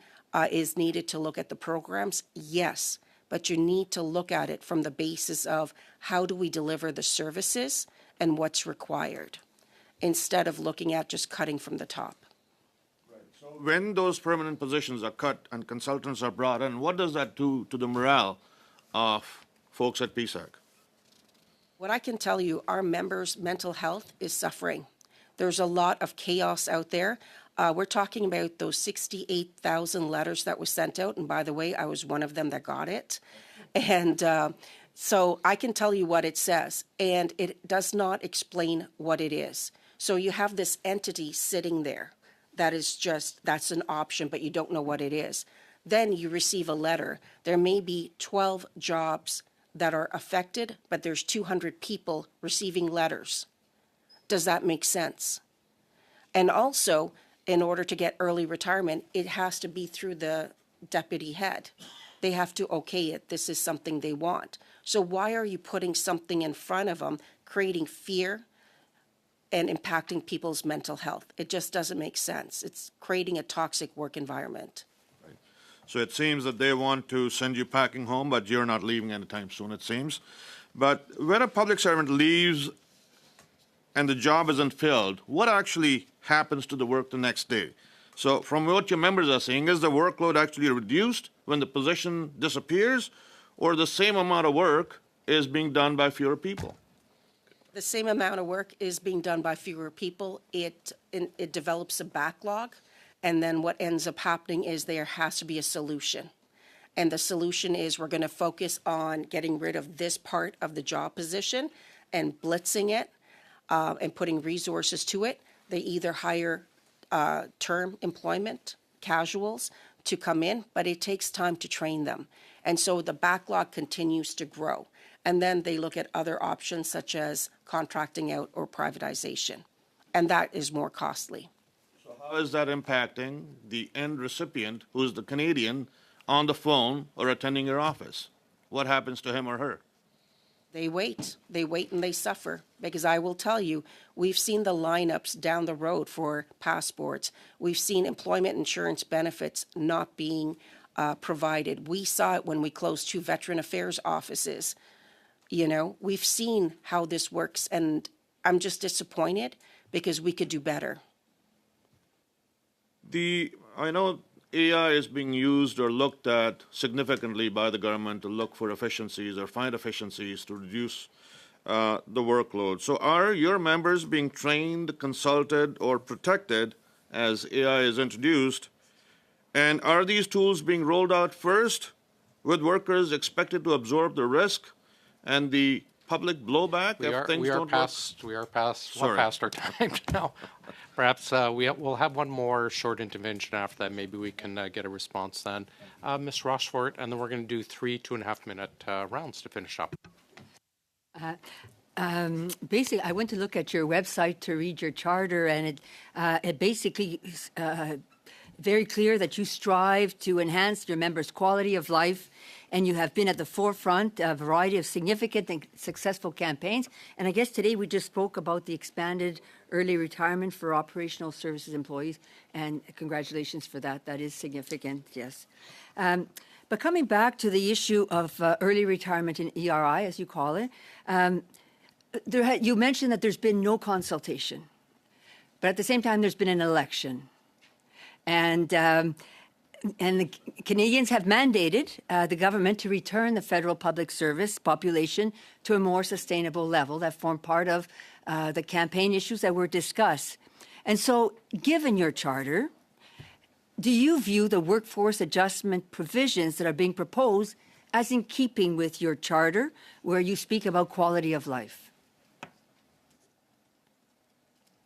is needed to look at the programs? Yes, but you need to look at it from the basis of how do we deliver the services and what's required, instead of looking at just cutting from the top. So when those permanent positions are cut and consultants are brought in, what does that do to the morale of folks at PSAC? What I can tell you, our members' mental health is suffering. There's a lot of chaos out there. We're talking about those 68,000 letters that were sent out. And by the way, I was one of them that got it. And so I can tell you what it says. And it does not explain what it is. So you have this entity sitting there that is just, that's an option, but you don't know what it is. Then you receive a letter. There may be 12 jobs that are affected, but there's 200 people receiving letters. Does that make sense? And also, in order to get early retirement, it has to be through the deputy head. They have to okay it. This is something they want. So why are you putting something in front of them, creating fear and impacting people's mental health? It just doesn't make sense. It's creating a toxic work environment. So it seems that they want to send you packing home, but you're not leaving anytime soon, it seems. But when a public servant leaves and the job isn't filled, what actually happens to the work the next day? So from what your members are saying, is the workload actually reduced when the position disappears, or the same amount of work is being done by fewer people? The same amount of work is being done by fewer people. It develops a backlog, and then what ends up happening is there has to be a solution. And the solution is we're going to focus on getting rid of this part of the job position and blitzing it and putting resources to it. They either hire term employment, casuals, to come in, but it takes time to train them. And so the backlog continues to grow. And then they look at other options such as contracting out or privatization. And that is more costly. So how is that impacting the end recipient, who is the Canadian, on the phone or attending your office? What happens to him or her? They wait and they suffer, because I will tell you, we've seen the lineups down the road for passports. We've seen employment insurance benefits not being provided. We saw it when we closed 2 Veteran Affairs offices. You know, we've seen how this works, and I'm just disappointed because we could do better. I know AI is being used or looked at significantly by the government to look for efficiencies or find efficiencies to reduce the workload. So are your members being trained, consulted, or protected as AI is introduced? And are these tools being rolled out first with workers expected to absorb the risk and the public blowback if things don't work? We are past Sorry. our time now. Perhaps we'll have one more short intervention after that. Maybe we can get a response then. Ms. Rochefort, and then we're going to do 3 2.5-minute rounds to finish up. Basically, I went to look at your website to read your charter, and it basically very clear that you strive to enhance your members' quality of life, and you have been at the forefront of a variety of significant and successful campaigns. And I guess today we just spoke about the expanded early retirement for operational services employees, and congratulations for that. That is significant, yes. But coming back to the issue of early retirement in ERI, as you call it, you mentioned that there's been no consultation, but at the same time there's been an election. And the Canadians have mandated the government to return the federal public service population to a more sustainable level that form part of the campaign issues that were discussed. And so, given your charter, do you view the workforce adjustment provisions that are being proposed as in keeping with your charter, where you speak about quality of life?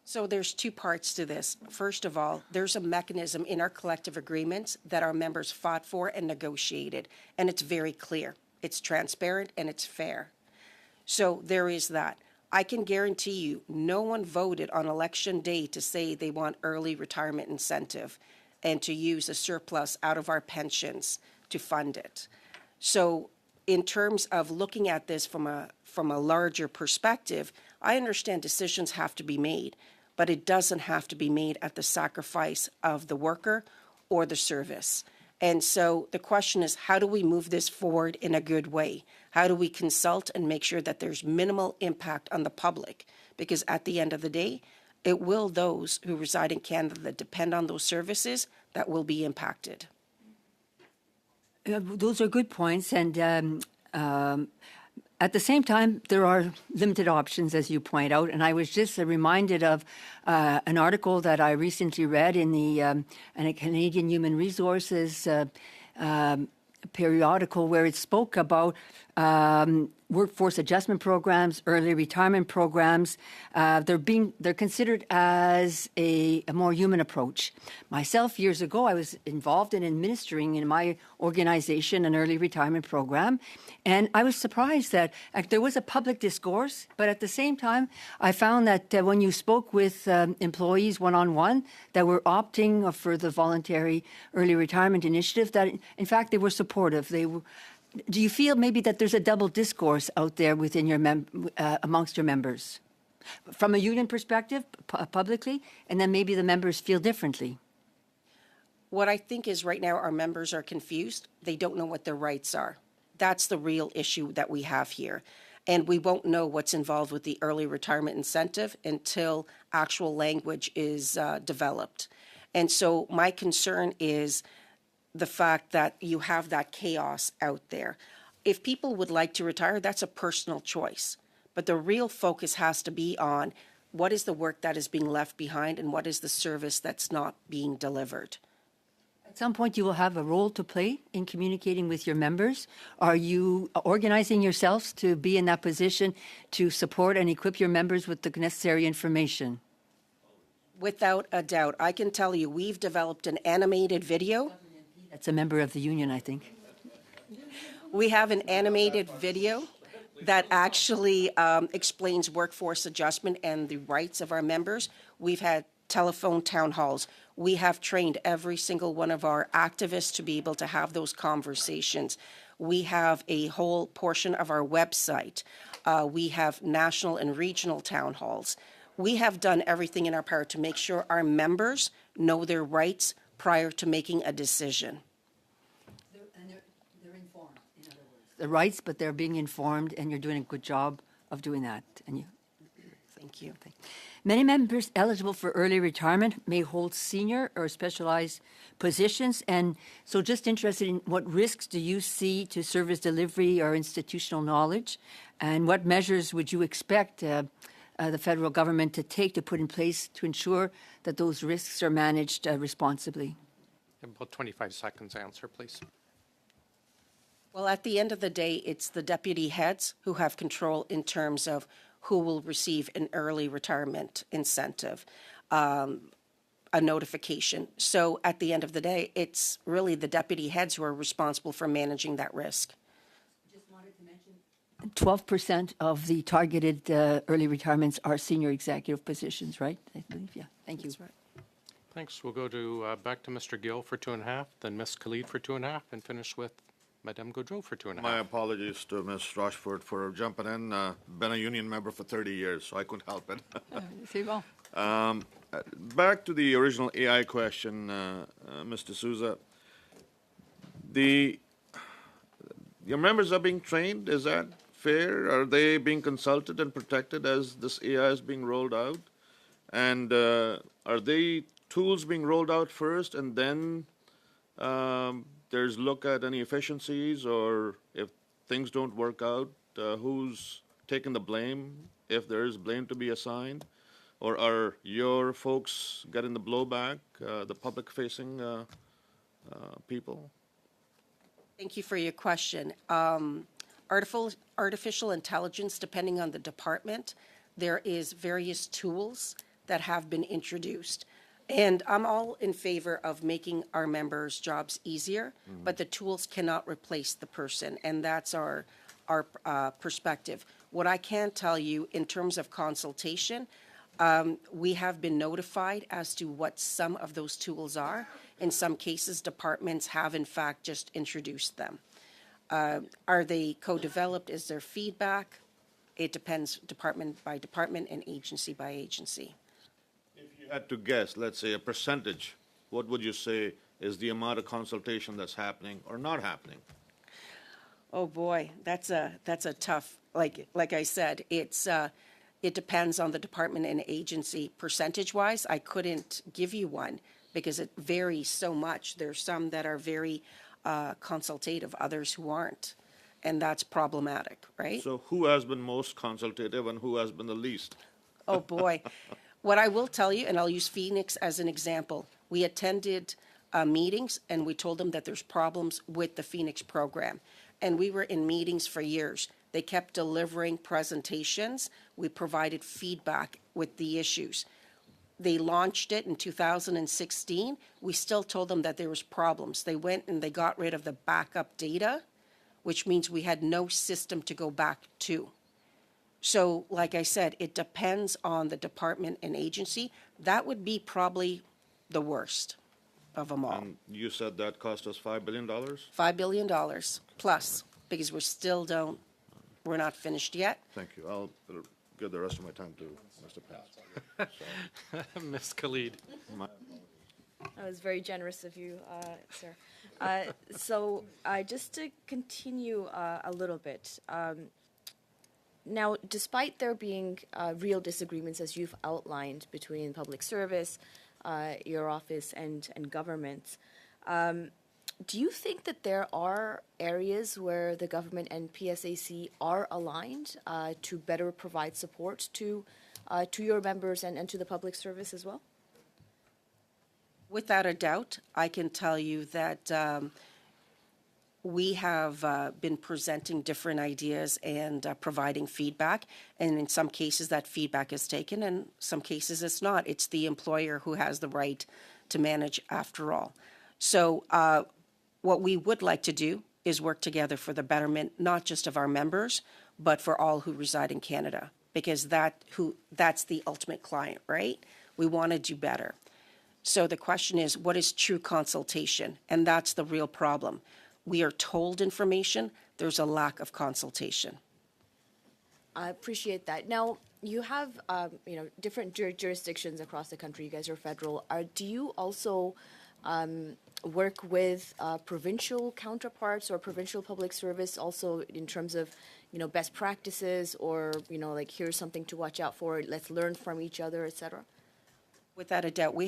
So there's two parts to this. First of all, there's a mechanism in our collective agreements that our members fought for and negotiated, and it's very clear. It's transparent and it's fair. So there is that. I can guarantee you no one voted on election day to say they want early retirement incentive and to use a surplus out of our pensions to fund it. So in terms of looking at this from a larger perspective, I understand decisions have to be made, but it doesn't have to be made at the sacrifice of the worker or the service. And so the question is, how do we move this forward in a good way? How do we consult and make sure that there's minimal impact on the public? Because at the end of the day, it will those who reside in Canada that depend on those services that will be impacted. Those are good points. And at the same time, there are limited options, as you point out. And I was just reminded of an article that I recently read in a Canadian Human Resources periodical where it spoke about workforce adjustment programs, early retirement programs. They're considered as a more human approach. Myself, years ago, I was involved in administering in my organization an early retirement program, and I was surprised that there was a public discourse, but at the same time, I found that when you spoke with employees one-on-one that were opting for the voluntary early retirement initiative, that in fact they were supportive. Do you feel maybe that there's a double discourse out there within your amongst your members, from a union perspective, publicly, and then maybe the members feel differently? What I think is right now our members are confused. They don't know what their rights are. That's the real issue that we have here. And we won't know what's involved with the early retirement incentive until actual language is developed. And so my concern is the fact that you have that chaos out there. If people would like to retire, that's a personal choice. But the real focus has to be on what is the work that is being left behind and what is the service that's not being delivered. At some point, you will have a role to play in communicating with your members. Are you organizing yourselves to be in that position to support and equip your members with the necessary information? Without a doubt. I can tell you, we've developed an animated video. That's a member of the union, I think. We have an animated video that actually explains workforce adjustment and the rights of our members. We've had telephone town halls. We have trained every single one of our activists to be able to have those conversations. We have a whole portion of our website. We have national and regional town halls. We have done everything in our power to make sure our members know their rights prior to making a decision. They're informed, in other words. The rights, but they're being informed, and you're doing a good job of doing that. And you. Thank you. Many members eligible for early retirement may hold senior or specialized positions, and so just interested in what risks do you see to service delivery or institutional knowledge, and what measures would you expect the federal government to take to put in place to ensure that those risks are managed responsibly? About 25 seconds answer, please. Well, at the end of the day, it's the deputy heads who have control in terms of who will receive an early retirement incentive, a notification. So at the end of the day, it's really the deputy heads who are responsible for managing that risk. 12% of the targeted early retirements are senior executive positions, right? I believe, yeah. Thank you. That's right. Thanks. We'll go to back to Mr. Gill for 2.5, then Ms. Khalid for 2.5, and finish with Madame Gaudreau for 2.5. My apologies to Ms. Rochford for jumping in. Been a union member for 30 years, so I couldn't help it. C'est bon. Back to the original AI question, Mr. Souza. Your members are being trained, is that fair? Are they being consulted and protected as this AI is being rolled out? And are they tools being rolled out first and then there's look at any efficiencies, or if things don't work out, who's taking the blame if there is blame to be assigned? Or are your folks getting the blowback, the public-facing people? Thank you for your question. Artificial intelligence, depending on the department, there is various tools that have been introduced. And I'm all in favor of making our members' jobs easier, but the tools cannot replace the person, and that's our perspective. What I can tell you in terms of consultation, we have been notified as to what some of those tools are. In some cases, departments have in fact just introduced them. Are they co-developed? Is there feedback? It depends department by department and agency by agency. If you had to guess, let's say a percentage, what would you say is the amount of consultation that's happening or not happening? Oh boy, that's a tough. Like I said, it depends on the department and agency. Percentage-wise, I couldn't give you one because it varies so much. There's some that are very consultative, others who aren't, and that's problematic, right? So who has been most consultative and who has been the least? Oh boy. What I will tell you, and I'll use Phoenix as an example, we attended meetings and we told them that there's problems with the Phoenix program. And we were in meetings for years. They kept delivering presentations. We provided feedback with the issues. They launched it in 2016. We still told them that there was problems. They went and they got rid of the backup data, which means we had no system to go back to. So, like I said, it depends on the department and agency. That would be probably the worst of them all. And you said that cost us $5 billion? $5 billion plus, because we're not finished yet. Thank you. I'll give the rest of my time to Mr. Pence. Ms. Khalid. That was very generous of you, sir. So just to continue a little bit, now, despite there being real disagreements, as you've outlined, between public service, your office, and government, do you think that there are areas where the government and PSAC are aligned to better provide support to your members and to the public service as well? Without a doubt, I can tell you that we have been presenting different ideas and providing feedback. And in some cases, that feedback is taken, and some cases it's not. It's the employer who has the right to manage after all. So what we would like to do is work together for the betterment, not just of our members, but for all who reside in Canada, because that's the ultimate client, right? We want to do better. So the question is, what is true consultation? And that's the real problem. We are told information, there's a lack of consultation. I appreciate that. Now, you have different jurisdictions across the country. You guys are federal. Do you also work with provincial counterparts or provincial public service also in terms of best practices, or like here's something to watch out for, let's learn from each other, etc.? Without a doubt, we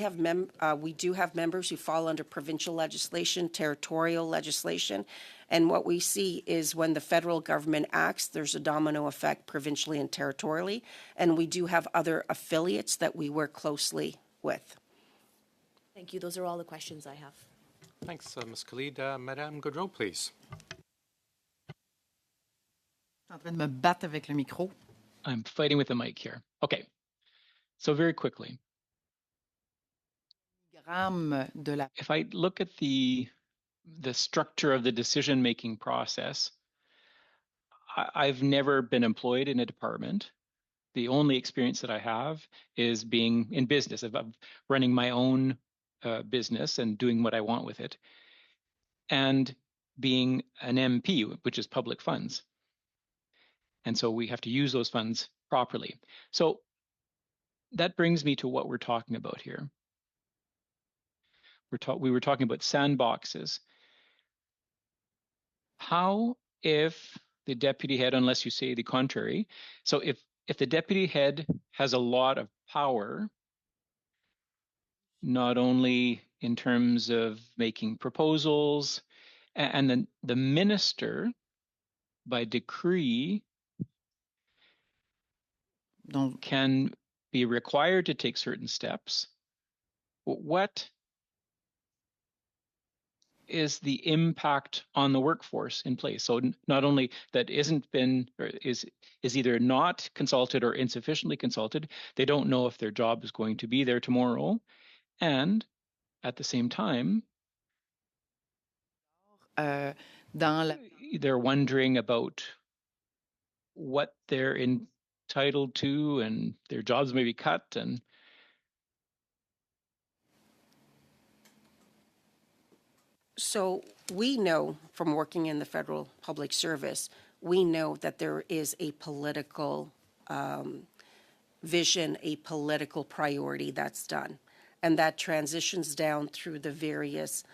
do have members who fall under provincial legislation, territorial legislation, and what we see is when the federal government acts, there's a domino effect provincially and territorially, and we do have other affiliates that we work closely with. Thank you. Those are all the questions I have. Thanks, Ms. Khalid. Madame Gaudreau, please. suis en train de me battre avec le micro. I'm fighting with the mic here. Okay. So very quickly, De la... if I look at the structure of the decision-making process, I've never been employed in a department. The only experience that I have is being in business, of running my own business and doing what I want with it, and being an MP, which is public funds. And so we have to use those funds properly. So that brings me to what we're talking about here. We were talking about sandboxes. How if the deputy head, unless you say the contrary, so if the deputy head has a lot of power, not only in terms of making proposals, and then the minister, by decree, can be required to take certain steps, what is the impact on the workforce in place? So not only that isn't been, or is either not consulted or insufficiently consulted, they don't know if their job is going to be there tomorrow, and at the same time, they're wondering about what they're entitled to, and their jobs may be cut. And So we know from working in the federal public service, we know that there is a political vision, a political priority that's done. And that transitions down through the various,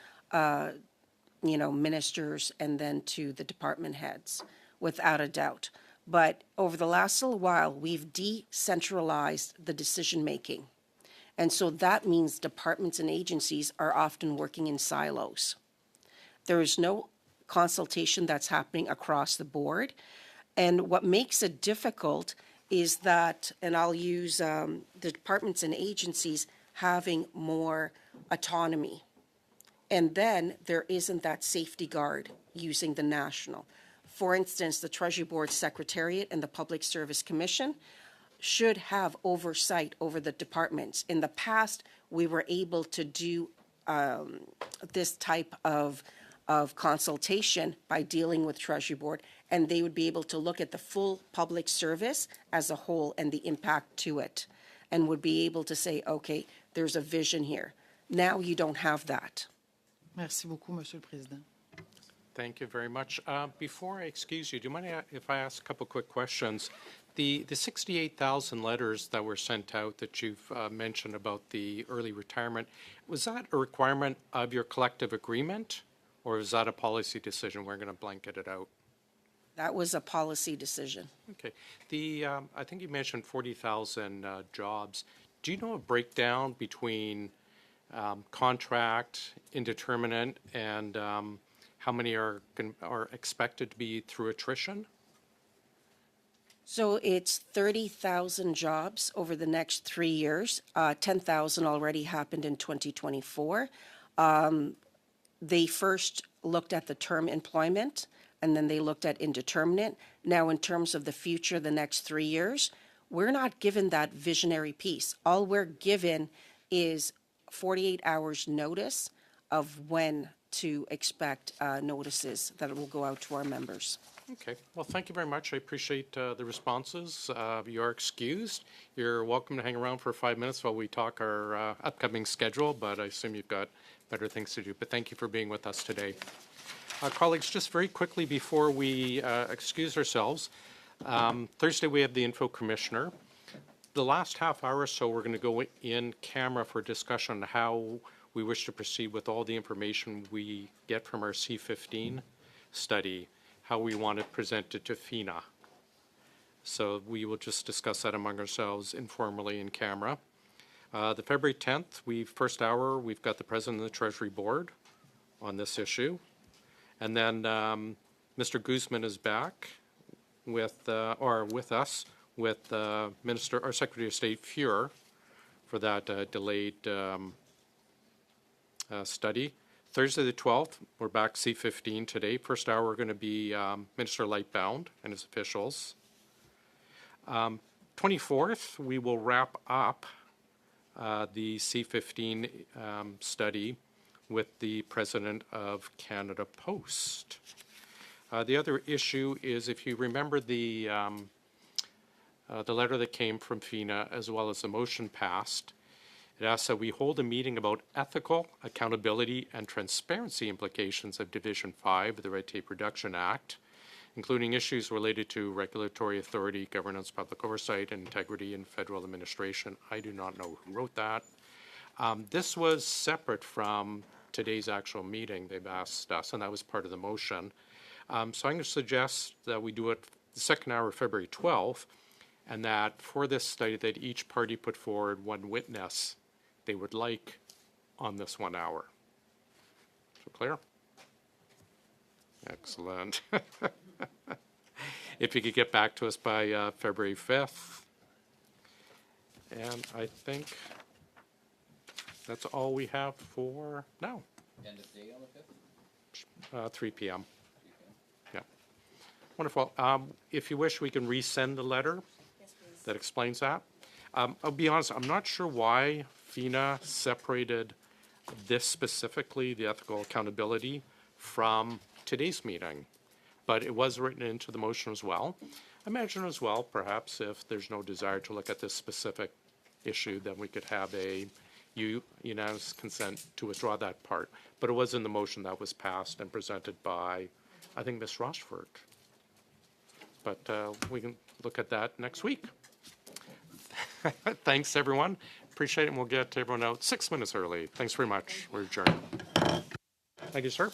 ministers and then to the department heads, without a doubt. But over the last little while, we've decentralized the decision-making. And so that means departments and agencies are often working in silos. There is no consultation that's happening across the board. And what makes it difficult is that, and I'll use the departments and agencies having more autonomy. And then there isn't that safety guard using the national. For instance, the Treasury Board Secretariat and the Public Service Commission should have oversight over the departments. In the past, we were able to do this type of consultation by dealing with Treasury Board, and they would be able to look at the full public service as a whole and the impact to it, and would be able to say, okay, there's a vision here. Now you don't have that. Merci beaucoup, Monsieur le Président. Thank you very much. Before I excuse you, do you mind if I ask a couple quick questions? The 68,000 letters that were sent out that you've mentioned about the early retirement, was that a requirement of your collective agreement, or is that a policy decision? We're going to blanket it out. That was a policy decision. Okay. I think you mentioned 40,000 jobs. Do you know a breakdown between contract, indeterminate, and how many are expected to be through attrition? So it's 30,000 jobs over the next 3 years. 10,000 already happened in 2024. They first looked at the term employment, and then they looked at indeterminate. Now, in terms of the future, the next 3 years, we're not given that visionary piece. All we're given is 48 hours notice of when to expect notices that will go out to our members. Okay. Well, thank you very much. I appreciate the responses. You are excused. You're welcome to hang around for 5 minutes while we talk our upcoming schedule, but I assume you've got better things to do. But thank you for being with us today. Colleagues, just very quickly before we excuse ourselves, Thursday we have the Info Commissioner. The last half hour or so, we're going to go in camera for discussion on how we wish to proceed with all the information we get from our C15 study, how we want it presented to FINA. So we will just discuss that among ourselves informally in camera. The February 10th, first hour, we've got the President of the Treasury Board on this issue. And then Mr. Guzman is back with us with Minister or Secretary of State Fuhr for that delayed study. Thursday the 12th, we're back C15 today. First hour, we're going to be Minister Lightbound and his officials. 24th, we will wrap up the C15 study with the President of Canada Post. The other issue is, if you remember the letter that came from FINA, as well as the motion passed, it asks that we hold a meeting about ethical, accountability, and transparency implications of Division 5 of the Red Tape Reduction Act, including issues related to regulatory authority, governance, public oversight, and integrity in federal administration. I do not know who wrote that. This was separate from today's actual meeting. They've asked us, and that was part of the motion. So I'm going to suggest that we do it the second hour of February 12th, and that for this study that each party put forward one witness they would like on this 1 hour. So clear? Excellent. If you could get back to us by February 5th. And I think that's all we have for now. End of day on the 5th? 3 p.m. Yeah. Wonderful. If you wish, we can resend the letter that explains that. I'll be honest, I'm not sure why FINA separated this specifically, the ethical accountability, from today's meeting, but it was written into the motion as well. I imagine as well, perhaps, if there's no desire to look at this specific issue, then we could have a unanimous consent to withdraw that part. But it was in the motion that was passed and presented by, I think, Ms. Rochford. But we can look at that next week. Thanks, everyone. Appreciate it, and we'll get everyone out 6 minutes early. Thanks very much. We're adjourned. Thank you, sir.